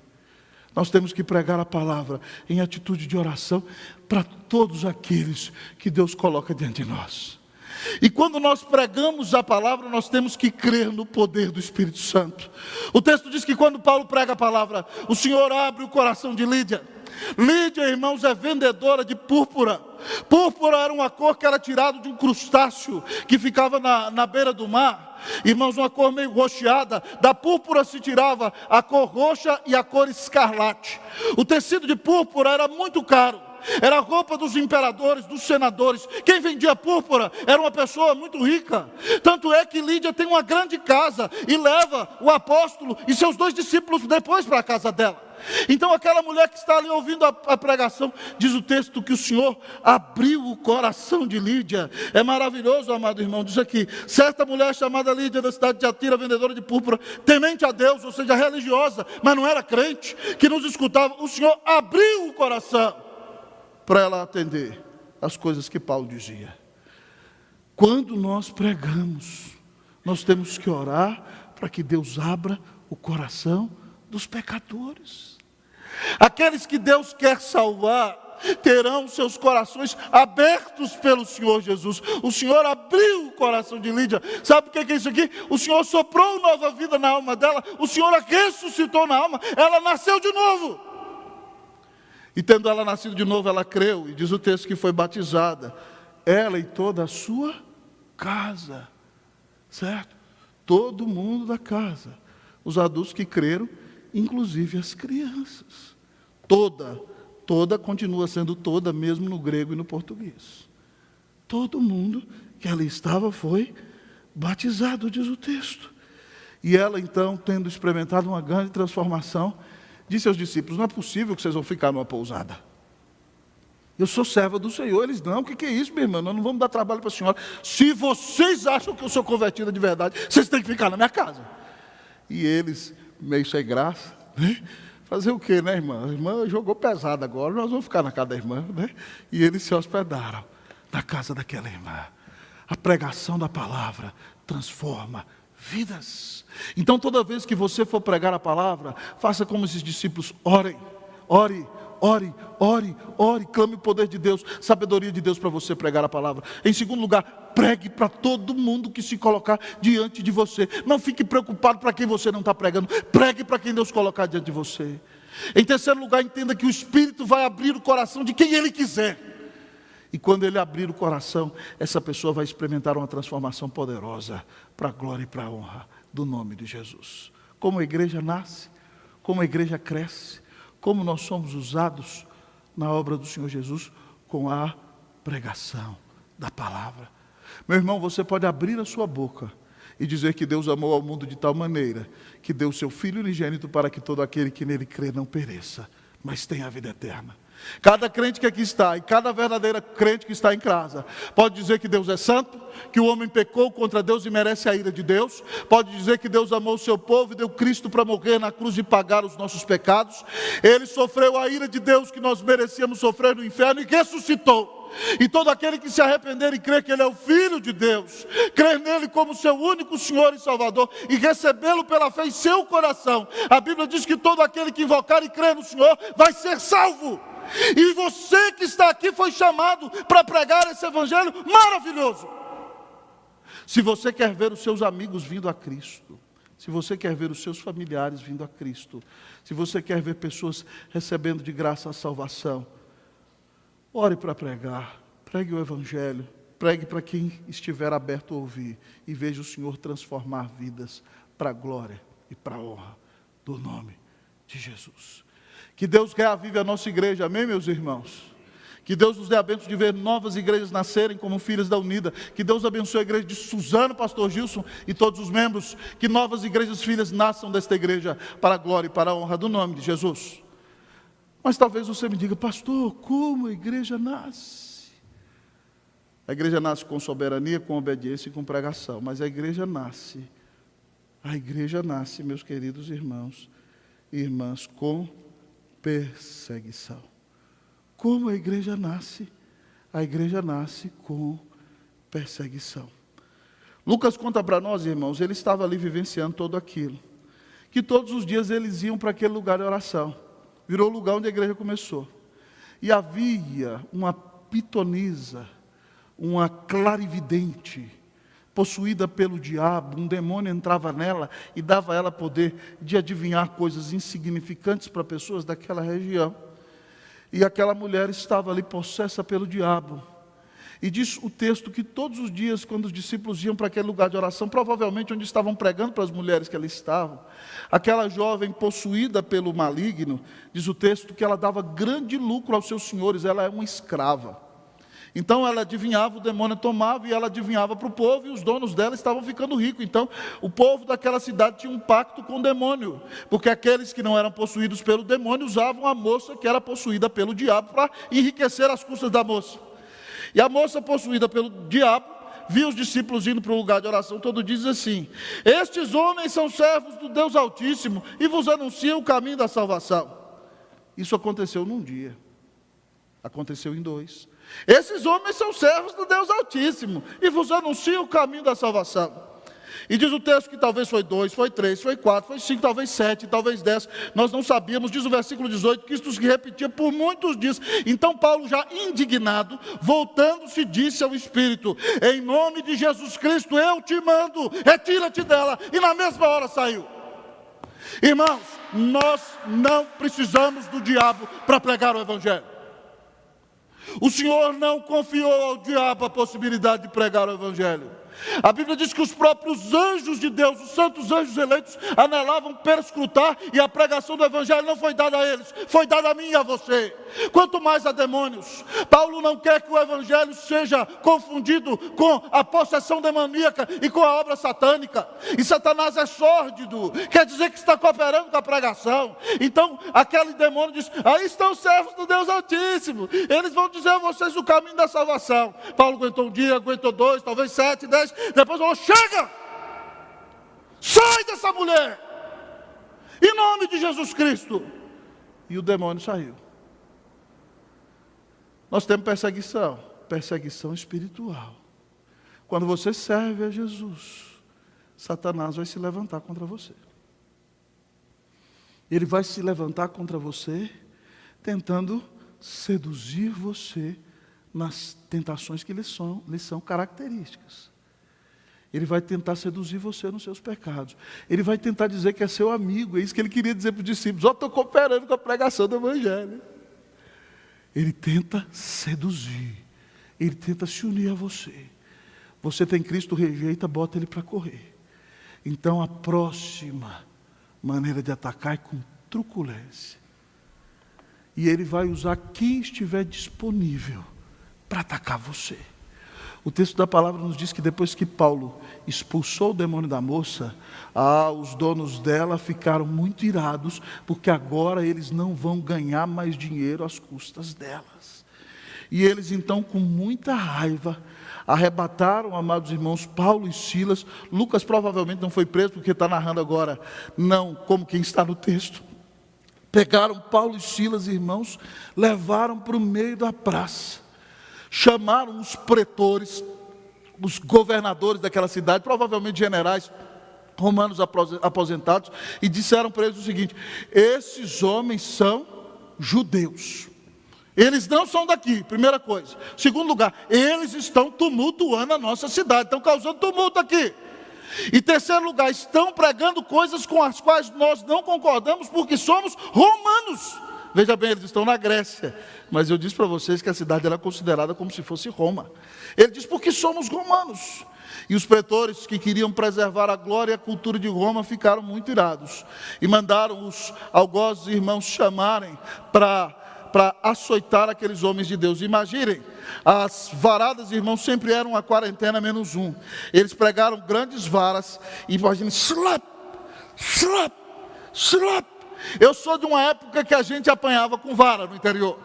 Nós temos que pregar a palavra em atitude de oração para todos aqueles que Deus coloca diante de nós. E quando nós pregamos a palavra, nós temos que crer no poder do Espírito Santo. O texto diz que quando Paulo prega a palavra, o Senhor abre o coração de Lídia. Lídia, irmãos, é vendedora de púrpura. Púrpura era uma cor que era tirada de um crustáceo que ficava na beira do mar. Irmãos, uma cor meio roxeada. Da púrpura se tirava a cor roxa e a cor escarlate. O tecido de púrpura era muito caro. Era a roupa dos imperadores, dos senadores. Quem vendia púrpura era uma pessoa muito rica. Tanto é que Lídia tem uma grande casa e leva o apóstolo e seus 2 discípulos depois para a casa dela. Então aquela mulher que está ali ouvindo a pregação, diz o texto que o Senhor abriu o coração de Lídia. É maravilhoso, amado irmão. Diz aqui: certa mulher chamada Lídia da cidade de Tiatira, vendedora de púrpura, temente a Deus, ou seja, religiosa, mas não era crente, que nos escutava. O Senhor abriu o coração para ela atender as coisas que Paulo dizia. Quando nós pregamos, nós temos que orar para que Deus abra o coração dos pecadores. Aqueles que Deus quer salvar terão seus corações abertos pelo Senhor Jesus. O Senhor abriu o coração de Lídia. Sabe o que é isso aqui? O Senhor soprou nova vida na alma dela. O Senhor a ressuscitou na alma. Ela nasceu de novo. E tendo ela nascido de novo, ela creu, e diz o texto que foi batizada, ela e toda a sua casa, certo? Todo mundo da casa, os adultos que creram, inclusive as crianças. Toda continua sendo toda, mesmo no grego e no português. Todo mundo que ali estava foi batizado, diz o texto. E ela então, tendo experimentado uma grande transformação, disse aos discípulos: não é possível que vocês vão ficar numa pousada. Eu sou serva do Senhor. Eles: não, o que é isso, minha irmã? Nós não vamos dar trabalho para a senhora. Se vocês acham que eu sou convertida de verdade, vocês têm que ficar na minha casa. E eles, meio sem graça, fazer o quê, né, irmã? A irmã jogou pesado agora, nós vamos ficar na casa da irmã, né? E eles se hospedaram na casa daquela irmã. A pregação da palavra transforma vidas. Então toda vez que você for pregar a palavra, faça como esses discípulos, ore, clame o poder de Deus, sabedoria de Deus para você pregar a palavra. Em segundo lugar, pregue para todo mundo que se colocar diante de você. Não fique preocupado para quem você não está pregando, pregue para quem Deus colocar diante de você. Em terceiro lugar, entenda que o Espírito vai abrir o coração de quem Ele quiser. E quando Ele abrir o coração, essa pessoa vai experimentar uma transformação poderosa para a glória e para a honra do nome de Jesus. Como a igreja nasce, como a igreja cresce, como nós somos usados na obra do Senhor Jesus com a pregação da palavra. Meu irmão, você pode abrir a sua boca e dizer que Deus amou ao mundo de tal maneira que deu o seu Filho unigênito para que todo aquele que nele crê não pereça, mas tenha a vida eterna. Cada crente que aqui está, e cada verdadeira crente que está em casa, pode dizer que Deus é santo, que o homem pecou contra Deus e merece a ira de Deus. Pode dizer que Deus amou o seu povo e deu Cristo para morrer na cruz e pagar os nossos pecados. Ele sofreu a ira de Deus que nós merecíamos sofrer no inferno e ressuscitou. E todo aquele que se arrepender e crer que Ele é o Filho de Deus, crer nele como seu único Senhor e Salvador e recebê-lo pela fé em seu coração, a Bíblia diz que todo aquele que invocar e crer no Senhor vai ser salvo. E você que está aqui foi chamado para pregar esse evangelho maravilhoso. Se você quer ver os seus amigos vindo a Cristo, se você quer ver os seus familiares vindo a Cristo, se você quer ver pessoas recebendo de graça a salvação, ore para pregar, pregue o evangelho, pregue para quem estiver aberto a ouvir e veja o Senhor transformar vidas para a glória e para a honra do nome de Jesus. Que Deus reavive a nossa igreja, amém, meus irmãos? Que Deus nos dê a bênção de ver novas igrejas nascerem como filhas da Unida. Que Deus abençoe a igreja de Suzano, pastor Gilson e todos os membros. Que novas igrejas filhas nasçam desta igreja para a glória e para a honra do nome de Jesus. Mas talvez você me diga, pastor, como a igreja nasce? A igreja nasce com soberania, com obediência e com pregação. Mas a igreja nasce, meus queridos irmãos e irmãs, com perseguição. Como a igreja nasce? A igreja nasce com perseguição. Lucas conta para nós, irmãos, ele estava ali vivenciando tudo aquilo. Que todos os dias eles iam para aquele lugar de oração. Virou o lugar onde a igreja começou. E havia uma pitonisa, uma clarividente, possuída pelo diabo. Um demônio entrava nela e dava a ela poder de adivinhar coisas insignificantes para pessoas daquela região. E aquela mulher estava ali possessa pelo diabo. E diz o texto que todos os dias, quando os discípulos iam para aquele lugar de oração, provavelmente onde estavam pregando para as mulheres que ali estavam, aquela jovem possuída pelo maligno, diz o texto que ela dava grande lucro aos seus senhores, ela é uma escrava. Então ela adivinhava, o demônio tomava e ela adivinhava para o povo, e os donos dela estavam ficando ricos. Então o povo daquela cidade tinha um pacto com o demônio, porque aqueles que não eram possuídos pelo demônio usavam a moça que era possuída pelo diabo para enriquecer as custas da moça. E a moça possuída pelo diabo viu os discípulos indo para o lugar de oração todo dia e diz assim: estes homens são servos do Deus Altíssimo e vos anunciam o caminho da salvação. Isso aconteceu num dia, aconteceu em 2. Esses homens são servos do Deus Altíssimo e vos anunciam o caminho da salvação. E diz o texto que talvez foi 2, foi 3, foi 4, foi 5, talvez 7, talvez 10. Nós não sabíamos, diz o versículo 18, que isto se repetia por muitos dias. Então Paulo, já indignado, voltando-se, disse ao Espírito: em nome de Jesus Cristo eu te mando, retira-te dela. E na mesma hora saiu. Irmãos, nós não precisamos do diabo para pregar o evangelho. O Senhor não confiou ao diabo a possibilidade de pregar o evangelho. A Bíblia diz que os próprios anjos de Deus, os santos anjos eleitos, anelavam perscrutar, e a pregação do evangelho não foi dada a eles, foi dada a mim e a você. Quanto mais a demônios. Paulo não quer que o evangelho seja confundido com a possessão demoníaca e com a obra satânica. E Satanás é sórdido, quer dizer que está cooperando com a pregação. Então aquele demônio diz: aí estão os servos do Deus Altíssimo, eles vão dizer a vocês o caminho da salvação. Paulo aguentou um dia, aguentou 2, talvez 7, 10. Depois falou: chega, sai dessa mulher, em nome de Jesus Cristo. e o demônio saiu. Nós temos perseguição espiritual. Quando você serve a Jesus, Satanás vai se levantar contra você. Ele vai se levantar contra você, tentando seduzir você nas tentações que lhe são características. Ele vai tentar seduzir você nos seus pecados. Ele vai tentar dizer que é seu amigo. É isso que ele queria dizer para os discípulos. Estou cooperando com a pregação do Evangelho. Ele tenta seduzir. Ele tenta se unir a você. Você tem Cristo, rejeita, bota ele para correr. Então a próxima maneira de atacar é com truculência. E ele vai usar quem estiver disponível para atacar você. O texto da palavra nos diz que depois que Paulo expulsou o demônio da moça, os donos dela ficaram muito irados, porque agora eles não vão ganhar mais dinheiro às custas delas. E eles então, com muita raiva, arrebataram, amados irmãos, Paulo e Silas. Lucas provavelmente não foi preso, porque está narrando agora, não como quem está no texto. Pegaram Paulo e Silas, irmãos, levaram para o meio da praça. Chamaram os pretores, os governadores daquela cidade, provavelmente generais romanos aposentados, e disseram para eles o seguinte: esses homens são judeus. Eles não são daqui, primeira coisa. Segundo lugar, eles estão tumultuando a nossa cidade, estão causando tumulto aqui. E terceiro lugar, estão pregando coisas com as quais nós não concordamos, porque somos romanos. Veja bem, eles estão na Grécia, mas eu disse para vocês que a cidade era considerada como se fosse Roma. Ele diz, porque somos romanos. E os pretores que queriam preservar a glória e a cultura de Roma ficaram muito irados. E mandaram os algozes irmãos chamarem para açoitar aqueles homens de Deus. Imaginem, as varadas, irmãos, sempre eram a quarentena menos um. Eles pregaram grandes varas, e imaginem, slap, slap, slap. Eu sou de uma época que a gente apanhava com vara no interior.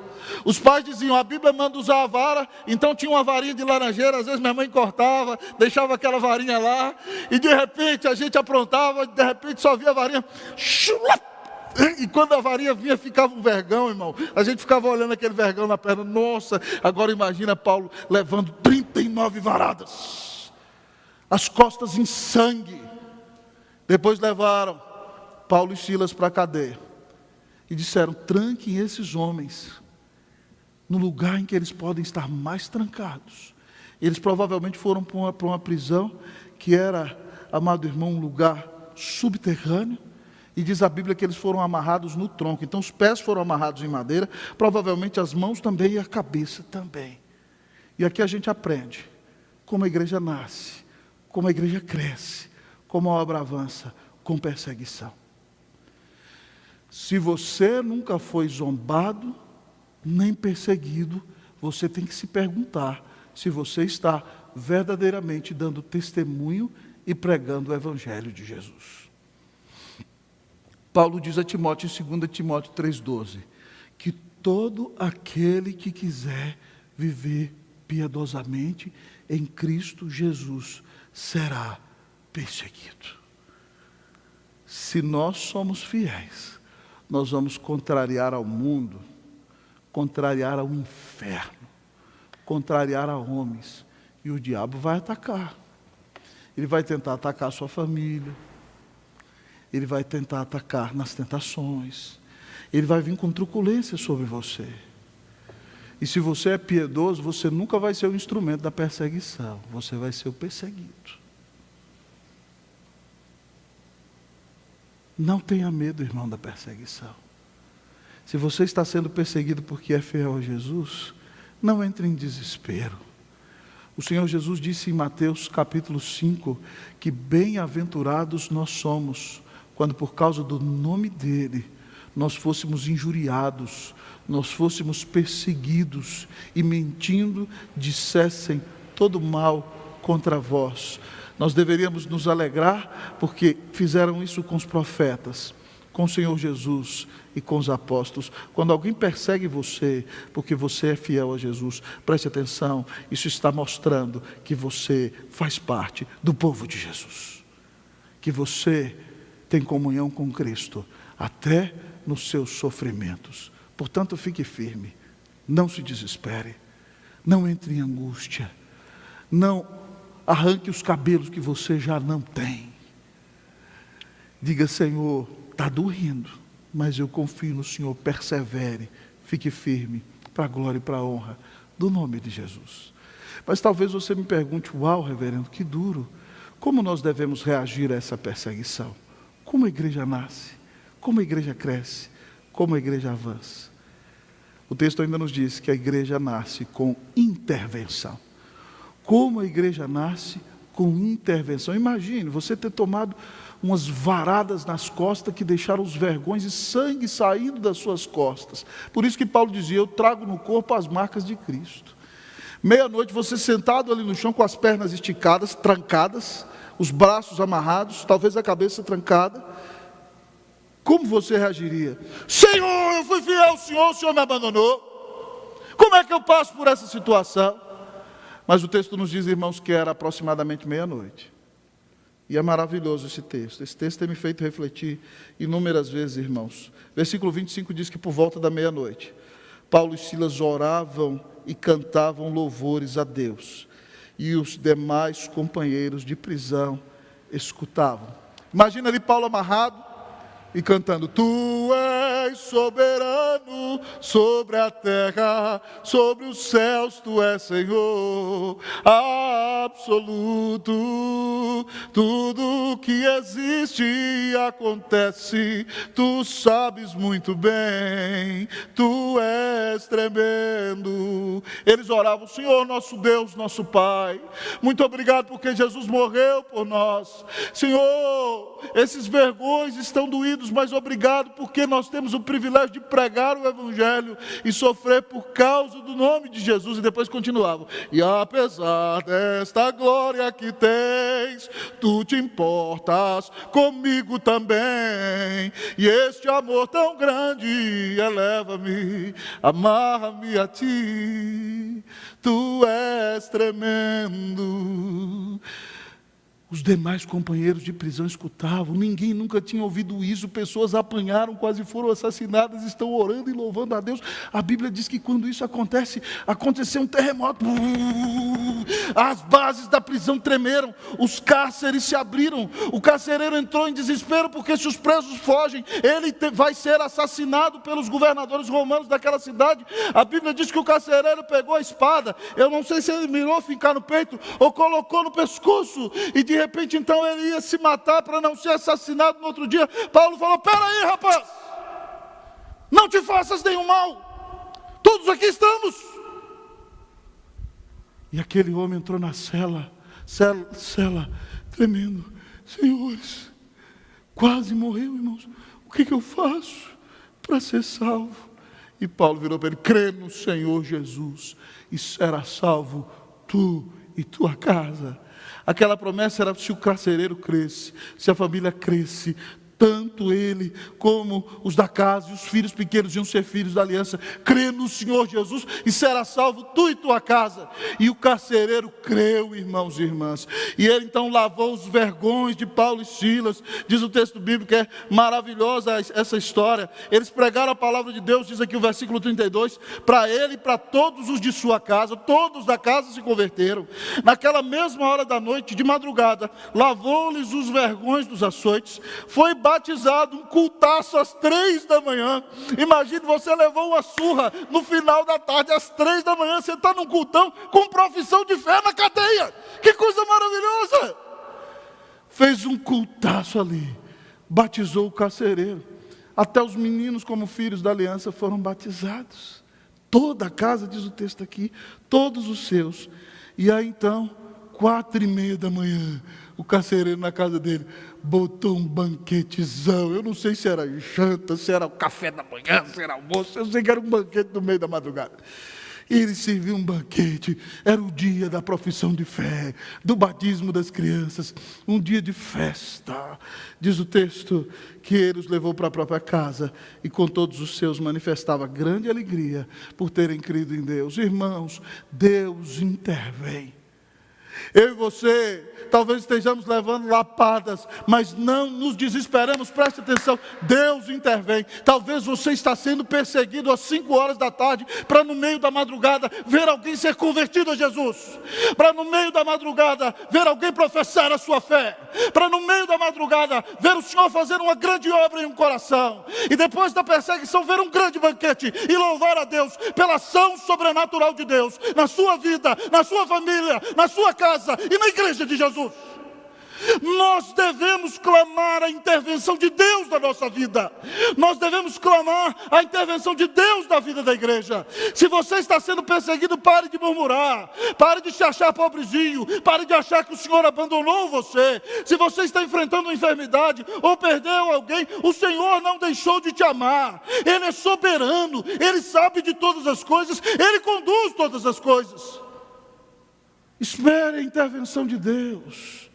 Os pais diziam, a Bíblia manda usar a vara, então tinha uma varinha de laranjeira, às vezes minha mãe cortava, deixava aquela varinha lá, e de repente a gente aprontava, de repente só via a varinha, slap. E quando a varinha vinha, ficava um vergão, irmão. A gente ficava olhando aquele vergão na perna. Nossa, agora imagina Paulo levando 39 varadas, as costas em sangue. Depois levaram Paulo e Silas para a cadeia e disseram, tranquem esses homens no lugar em que eles podem estar mais trancados. Eles provavelmente foram para uma prisão que era, amado irmão, um lugar subterrâneo. E diz a Bíblia que eles foram amarrados no tronco. Então os pés foram amarrados em madeira, provavelmente as mãos também e a cabeça também. E aqui a gente aprende como a igreja nasce, como a igreja cresce, como a obra avança, com perseguição. Se você nunca foi zombado, nem perseguido, você tem que se perguntar se você está verdadeiramente dando testemunho e pregando o Evangelho de Jesus. Paulo diz a Timóteo em 2 Timóteo 3,12, que todo aquele que quiser viver piedosamente em Cristo Jesus será perseguido. Se nós somos fiéis, nós vamos contrariar ao mundo, contrariar ao inferno, contrariar a homens, e o diabo vai atacar. Ele vai tentar atacar a sua família, ele vai tentar atacar nas tentações, ele vai vir com truculência sobre você. E se você é piedoso, você nunca vai ser o instrumento da perseguição, você vai ser o perseguido. Não tenha medo, irmão, da perseguição. Se você está sendo perseguido porque é fiel a Jesus, não entre em desespero. O Senhor Jesus disse em Mateus capítulo 5, que bem-aventurados nós somos, quando por causa do nome dEle, nós fôssemos injuriados, nós fôssemos perseguidos, e mentindo, dissessem todo mal contra vós. Nós deveríamos nos alegrar, porque fizeram isso com os profetas, com o Senhor Jesus e com os apóstolos. Quando alguém persegue você, porque você é fiel a Jesus, preste atenção, isso está mostrando que você faz parte do povo de Jesus, que você tem comunhão com Cristo, até nos seus sofrimentos. Portanto, fique firme, não se desespere, não entre em angústia, não arranque os cabelos que você já não tem. Diga: Senhor, está doendo, mas eu confio no Senhor, persevere, fique firme, para a glória e para a honra do nome de Jesus. Mas talvez você me pergunte: uau, reverendo, que duro, como nós devemos reagir a essa perseguição? Como a igreja nasce? Como a igreja cresce? Como a igreja avança? O texto ainda nos diz que a igreja nasce com intervenção. Como a igreja nasce com intervenção? Imagine você ter tomado umas varadas nas costas que deixaram os vergões e sangue saindo das suas costas. Por isso que Paulo dizia: eu trago no corpo as marcas de Cristo. Meia-noite, você sentado ali no chão com as pernas esticadas, trancadas, os braços amarrados, talvez a cabeça trancada. Como você reagiria? Senhor, eu fui fiel ao Senhor, o Senhor me abandonou. Como é que eu passo por essa situação? Mas o texto nos diz, irmãos, que era aproximadamente meia-noite. E é maravilhoso esse texto. Esse texto tem me feito refletir inúmeras vezes, irmãos. Versículo 25 diz que por volta da meia-noite, Paulo e Silas oravam e cantavam louvores a Deus. E os demais companheiros de prisão escutavam. Imagina ali Paulo amarrado e cantando: Tu és soberano sobre a terra, sobre os céus, Tu és Senhor absoluto. Tudo que existe e acontece, Tu sabes muito bem, Tu és tremendo. Eles oravam: Senhor, nosso Deus, nosso Pai, muito obrigado porque Jesus morreu por nós. Senhor, esses vergões estão doídos, mas obrigado porque nós temos o privilégio de pregar o Evangelho e sofrer por causa do nome de Jesus. E depois continuavam: e apesar desta glória que tens, Tu te importas comigo também, e este amor tão grande eleva-me, amarra-me a Ti, Tu és tremendo. Os demais companheiros de prisão escutavam, ninguém nunca tinha ouvido isso, pessoas apanharam, quase foram assassinadas, estão orando e louvando a Deus. A Bíblia diz que quando isso acontece, aconteceu um terremoto, as bases da prisão tremeram, os cárceres se abriram, o carcereiro entrou em desespero, porque se os presos fogem, ele vai ser assassinado pelos governadores romanos daquela cidade. A Bíblia diz que o carcereiro pegou a espada, eu não sei se ele mirou ficar no peito, ou colocou no pescoço, e de repente então ele ia se matar para não ser assassinado no outro dia. Paulo falou: peraí, rapaz, não te faças nenhum mal, todos aqui estamos. E aquele homem entrou na cela tremendo: senhores, quase morreu, irmãos, o que eu faço para ser salvo? E Paulo virou para ele: crê no Senhor Jesus e será salvo tu e tua casa. Aquela promessa era: se o carcereiro cresce, se a família cresce, tanto ele como os da casa e os filhos pequenos iam ser filhos da aliança. Crê no Senhor Jesus e será salvo tu e tua casa. E o carcereiro creu, irmãos e irmãs. E ele então lavou os vergões de Paulo e Silas. Diz o texto bíblico que é maravilhosa essa história. Eles pregaram a palavra de Deus, diz aqui o versículo 32, para ele e para todos os de sua casa. Todos da casa se converteram. Naquela mesma hora da noite, de madrugada, lavou-lhes os vergões dos açoites. Foi batizado, um cultaço às 3 da manhã. Imagine, você levou uma surra no final da tarde, às 3 da manhã, você está num cultão com profissão de fé na cadeia. Que coisa maravilhosa! Fez um cultaço ali, batizou o carcereiro. Até os meninos, como filhos da aliança, foram batizados. Toda a casa, diz o texto aqui, todos os seus. E aí então, 4:30 da manhã, o carcereiro na casa dele botou um banquetezão. Eu não sei se era janta, se era o café da manhã, se era almoço. Eu sei que era um banquete no meio da madrugada. E ele serviu um banquete. Era o dia da profissão de fé, do batismo das crianças, um dia de festa. Diz o texto que ele os levou para a própria casa e com todos os seus manifestava grande alegria por terem crido em Deus. Irmãos, Deus intervém. Eu e você, talvez estejamos levando lapadas, mas não nos desesperamos, preste atenção, Deus intervém. Talvez você está sendo perseguido às 5 horas da tarde, para no meio da madrugada ver alguém ser convertido a Jesus, para no meio da madrugada ver alguém professar a sua fé, para no meio da madrugada ver o Senhor fazer uma grande obra em um coração, e depois da perseguição ver um grande banquete, e louvar a Deus pela ação sobrenatural de Deus, na sua vida, na sua família, na sua casa, e na igreja de Jesus. Nós devemos clamar a intervenção de Deus na nossa vida. Nós devemos clamar a intervenção de Deus na vida da igreja. Se você está sendo perseguido, pare de murmurar, pare de se achar pobrezinho, pare de achar que o Senhor abandonou você. Se você está enfrentando uma enfermidade ou perdeu alguém, o Senhor não deixou de te amar. Ele é soberano, Ele sabe de todas as coisas, Ele conduz todas as coisas. Espere a intervenção de Deus.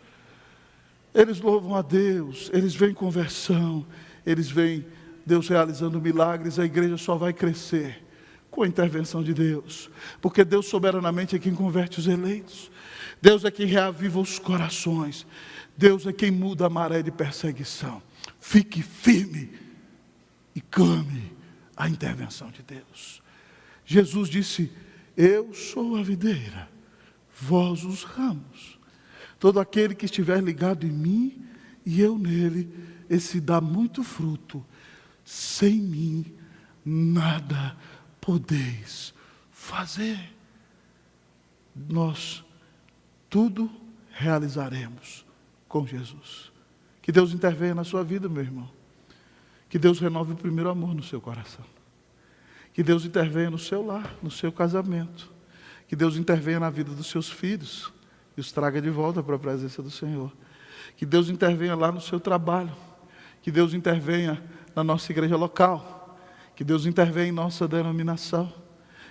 Eles louvam a Deus, eles veem conversão, eles veem Deus realizando milagres. A igreja só vai crescer com a intervenção de Deus, porque Deus soberanamente é quem converte os eleitos, Deus é quem reaviva os corações, Deus é quem muda a maré de perseguição. Fique firme e clame a intervenção de Deus. Jesus disse: eu sou a videira, vós os ramos. Todo aquele que estiver ligado em mim e eu nele, esse dá muito fruto. Sem mim nada podeis fazer. Nós tudo realizaremos com Jesus. Que Deus intervenha na sua vida, meu irmão. Que Deus renove o primeiro amor no seu coração. Que Deus intervenha no seu lar, no seu casamento. Que Deus intervenha na vida dos seus filhos e os traga de volta para a presença do Senhor. Que Deus intervenha lá no seu trabalho. Que Deus intervenha na nossa igreja local. Que Deus intervenha em nossa denominação.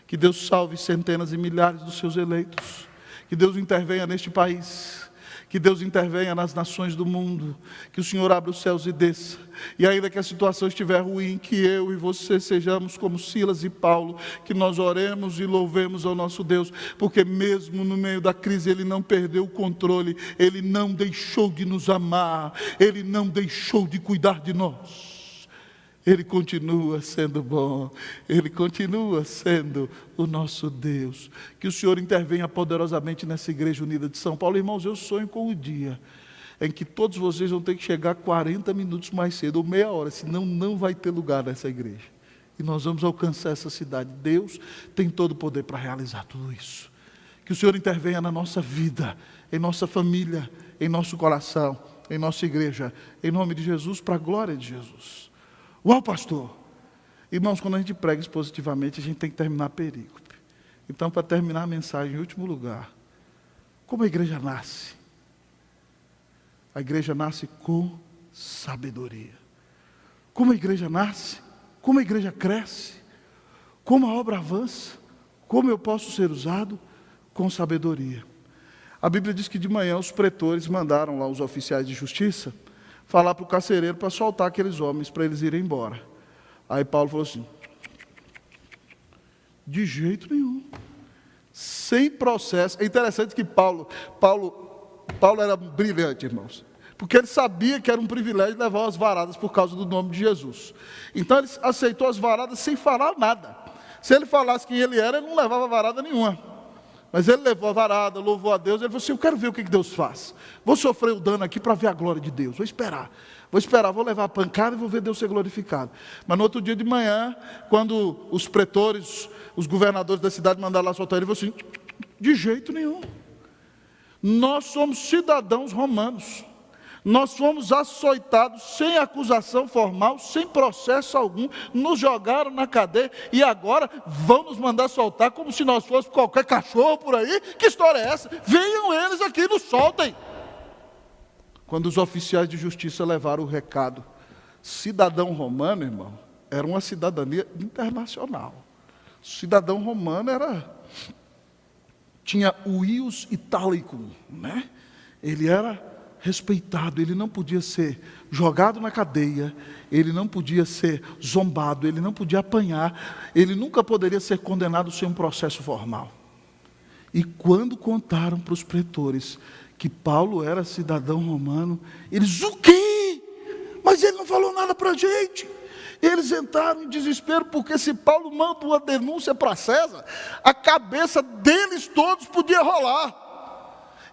Que Deus salve centenas e milhares dos seus eleitos. Que Deus intervenha neste país. Que Deus intervenha nas nações do mundo. Que o Senhor abra os céus e desça. E ainda que a situação estiver ruim, que eu e você sejamos como Silas e Paulo, que nós oremos e louvemos ao nosso Deus, porque mesmo no meio da crise Ele não perdeu o controle, Ele não deixou de nos amar, Ele não deixou de cuidar de nós. Ele continua sendo bom, Ele continua sendo o nosso Deus. Que o Senhor intervenha poderosamente nessa igreja unida de São Paulo. Irmãos, eu sonho com o dia em que todos vocês vão ter que chegar 40 minutos mais cedo, ou meia hora, senão não vai ter lugar nessa igreja. E nós vamos alcançar essa cidade. Deus tem todo o poder para realizar tudo isso. Que o Senhor intervenha na nossa vida, em nossa família, em nosso coração, em nossa igreja, em nome de Jesus, para a glória de Jesus. Uau, pastor! Irmãos, quando a gente prega expositivamente, a gente tem que terminar a perícope. Então, para terminar a mensagem, em último lugar, como a igreja nasce? A igreja nasce com sabedoria. Como a igreja nasce? Como a igreja cresce? Como a obra avança? Como eu posso ser usado? Com sabedoria. A Bíblia diz que de manhã os pretores mandaram lá os oficiais de justiça falar para o carcereiro para soltar aqueles homens, para eles irem embora. Aí Paulo falou assim: de jeito nenhum, sem processo. É interessante que Paulo era brilhante, irmãos, porque ele sabia que era um privilégio levar as varadas por causa do nome de Jesus. Então ele aceitou as varadas sem falar nada. Se ele falasse quem ele era, ele não levava varada nenhuma. Mas ele levou a varada, louvou a Deus. Ele falou assim: eu quero ver o que Deus faz. Vou sofrer o dano aqui para ver a glória de Deus. Vou esperar, vou levar a pancada e vou ver Deus ser glorificado. Mas no outro dia de manhã, quando os pretores, os governadores da cidade mandaram lá soltar ele, ele falou assim: de jeito nenhum. Nós somos cidadãos romanos. Nós fomos açoitados sem acusação formal, sem processo algum, nos jogaram na cadeia e agora vão nos mandar soltar como se nós fôssemos qualquer cachorro por aí? Que história é essa? Venham eles aqui e nos soltem. Quando os oficiais de justiça levaram o recado, cidadão romano, irmão, era uma cidadania internacional. Cidadão romano tinha o ius italicum, né? Ele era respeitado, ele não podia ser jogado na cadeia, ele não podia ser zombado, ele não podia apanhar, ele nunca poderia ser condenado sem um processo formal. E quando contaram para os pretores que Paulo era cidadão romano, eles, o quê? Mas ele não falou nada para a gente. Eles entraram em desespero, porque se Paulo manda uma denúncia para César, a cabeça deles todos podia rolar.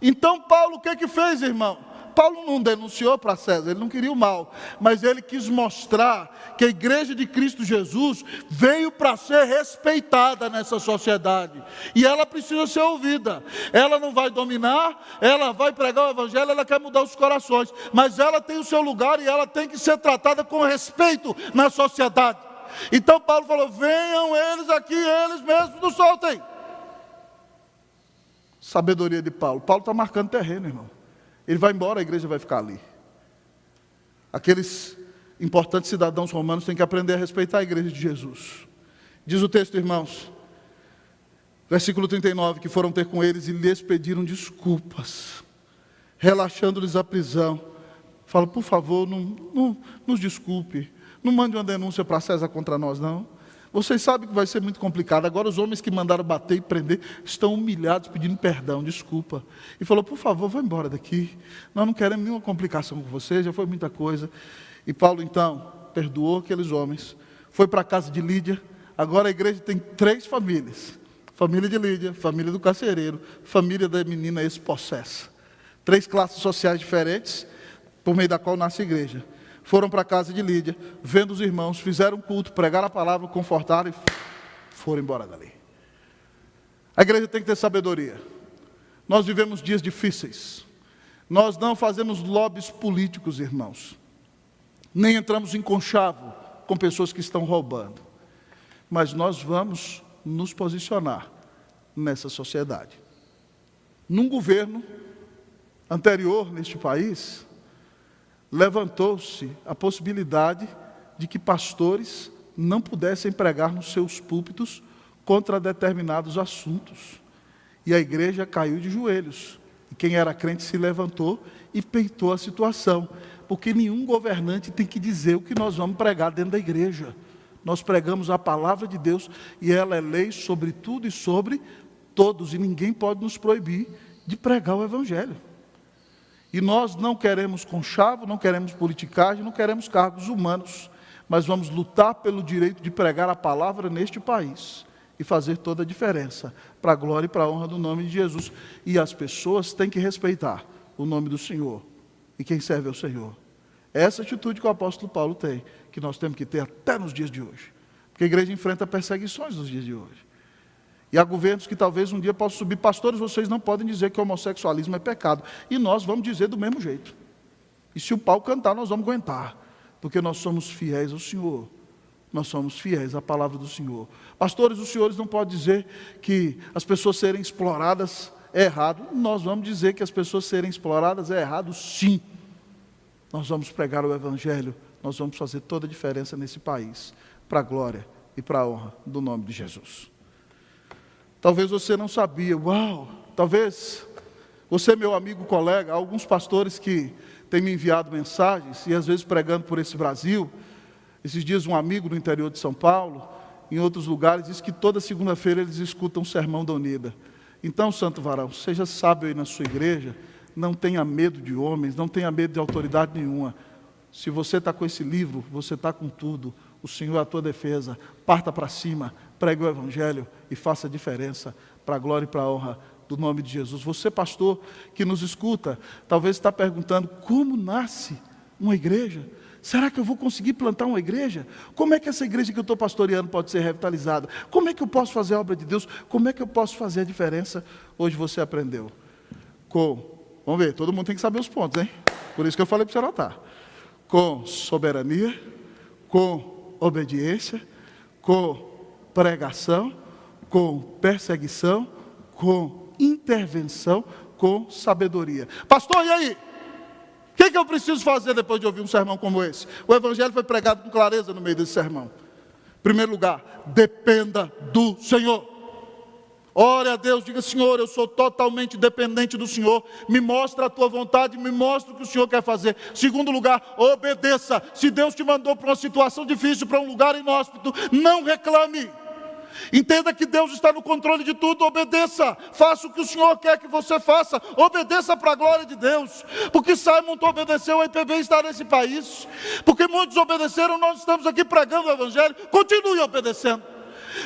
Então Paulo o que fez, irmão? Paulo não denunciou para César, ele não queria o mal, mas ele quis mostrar que a igreja de Cristo Jesus veio para ser respeitada nessa sociedade, e ela precisa ser ouvida. Ela não vai dominar, ela vai pregar o evangelho, ela quer mudar os corações, mas ela tem o seu lugar e ela tem que ser tratada com respeito na sociedade. Então Paulo falou, venham eles aqui, eles mesmos nos soltem. Sabedoria de Paulo. Paulo está marcando terreno, irmão. Ele vai embora, a igreja vai ficar ali. Aqueles importantes cidadãos romanos têm que aprender a respeitar a igreja de Jesus. Diz o texto, irmãos, versículo 39, que foram ter com eles e lhes pediram desculpas, relaxando-lhes a prisão. Fala, por favor, não nos desculpe, não mande uma denúncia para César contra nós, não. Vocês sabem que vai ser muito complicado. Agora os homens que mandaram bater e prender estão humilhados, pedindo perdão, desculpa. E falou, por favor, vá embora daqui. Nós não queremos nenhuma complicação com você, já foi muita coisa. E Paulo então perdoou aqueles homens, foi para a casa de Lídia. Agora a igreja tem 3 famílias. Família de Lídia, família do carcereiro, família da menina ex-possessa. 3 classes sociais diferentes, por meio da qual nasce a igreja. Foram para a casa de Lídia, vendo os irmãos, fizeram um culto, pregaram a palavra, confortaram e foram embora dali. A igreja tem que ter sabedoria. Nós vivemos dias difíceis. Nós não fazemos lobbies políticos, irmãos. Nem entramos em conchavo com pessoas que estão roubando. Mas nós vamos nos posicionar nessa sociedade. Num governo anterior neste país, levantou-se a possibilidade de que pastores não pudessem pregar nos seus púlpitos contra determinados assuntos. E a igreja caiu de joelhos. E quem era crente se levantou e peitou a situação. Porque nenhum governante tem que dizer o que nós vamos pregar dentro da igreja. Nós pregamos a palavra de Deus e ela é lei sobre tudo e sobre todos. E ninguém pode nos proibir de pregar o evangelho. E nós não queremos conchavo, não queremos politicagem, não queremos cargos humanos, mas vamos lutar pelo direito de pregar a palavra neste país e fazer toda a diferença, para a glória e para a honra do nome de Jesus. E as pessoas têm que respeitar o nome do Senhor e quem serve ao Senhor. Essa atitude que o apóstolo Paulo tem, que nós temos que ter até nos dias de hoje, porque a igreja enfrenta perseguições nos dias de hoje. E há governos que talvez um dia possam subir, pastores, vocês não podem dizer que o homossexualismo é pecado. E nós vamos dizer do mesmo jeito. E se o pau cantar, nós vamos aguentar. Porque nós somos fiéis ao Senhor. Nós somos fiéis à palavra do Senhor. Pastores, os senhores não podem dizer que as pessoas serem exploradas é errado. Nós vamos dizer que as pessoas serem exploradas é errado, sim. Nós vamos pregar o Evangelho. Nós vamos fazer toda a diferença nesse país. Para a glória e para a honra do nome de Jesus. Talvez você não sabia, talvez você, meu amigo, colega, alguns pastores que têm me enviado mensagens, e às vezes pregando por esse Brasil. Esses dias um amigo no interior de São Paulo, em outros lugares, disse que toda segunda-feira eles escutam o sermão da Unida. Então, santo varão, seja sábio aí na sua igreja, não tenha medo de homens, não tenha medo de autoridade nenhuma. Se você está com esse livro, você está com tudo. O Senhor é a tua defesa. Parta para cima, pregue o Evangelho e faça a diferença para a glória e para a honra do nome de Jesus. Você, pastor, que nos escuta, talvez está perguntando, como nasce uma igreja? Será que eu vou conseguir plantar uma igreja? Como é que essa igreja que eu estou pastoreando pode ser revitalizada? Como é que eu posso fazer a obra de Deus? Como é que eu posso fazer a diferença? Hoje você aprendeu. Vamos ver, todo mundo tem que saber os pontos, hein? Por isso que eu falei para você anotar. Com soberania, com obediência, com pregação, com perseguição, com intervenção, com sabedoria. Pastor, e aí? O que eu preciso fazer depois de ouvir um sermão como esse? O Evangelho foi pregado com clareza no meio desse sermão. Em primeiro lugar, dependa do Senhor. Ore a Deus, diga, Senhor, eu sou totalmente dependente do Senhor. Me mostra a tua vontade, me mostra o que o Senhor quer fazer. Segundo lugar, obedeça. Se Deus te mandou para uma situação difícil, para um lugar inóspito, não reclame. Entenda que Deus está no controle de tudo, obedeça, faça o que o Senhor quer que você faça, obedeça para a glória de Deus, porque Simon obedeceu, a IPB está nesse país, porque muitos obedeceram, nós estamos aqui pregando o Evangelho, continue obedecendo.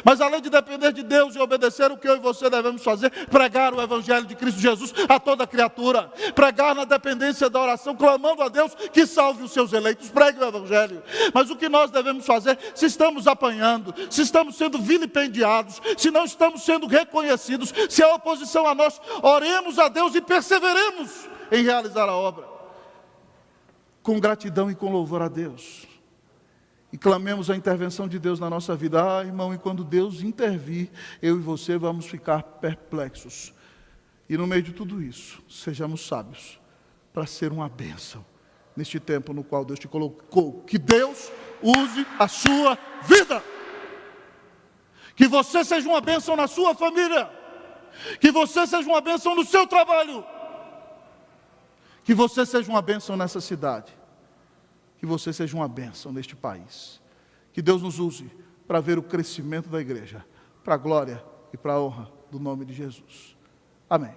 Mas além de depender de Deus e obedecer, o que eu e você devemos fazer? Pregar o Evangelho de Cristo Jesus a toda criatura. Pregar na dependência da oração, clamando a Deus que salve os seus eleitos. Pregue o Evangelho. Mas o que nós devemos fazer? Se estamos apanhando, se estamos sendo vilipendiados, se não estamos sendo reconhecidos, se há oposição a nós, oremos a Deus e perseveremos em realizar a obra. Com gratidão e com louvor a Deus. E clamemos a intervenção de Deus na nossa vida. Irmão, e quando Deus intervir, eu e você vamos ficar perplexos. E no meio de tudo isso, sejamos sábios para ser uma bênção neste tempo no qual Deus te colocou. Que Deus use a sua vida. Que você seja uma bênção na sua família. Que você seja uma bênção no seu trabalho. Que você seja uma bênção nessa cidade. Que você seja uma bênção neste país. Que Deus nos use para ver o crescimento da igreja, para a glória e para a honra do nome de Jesus. Amém.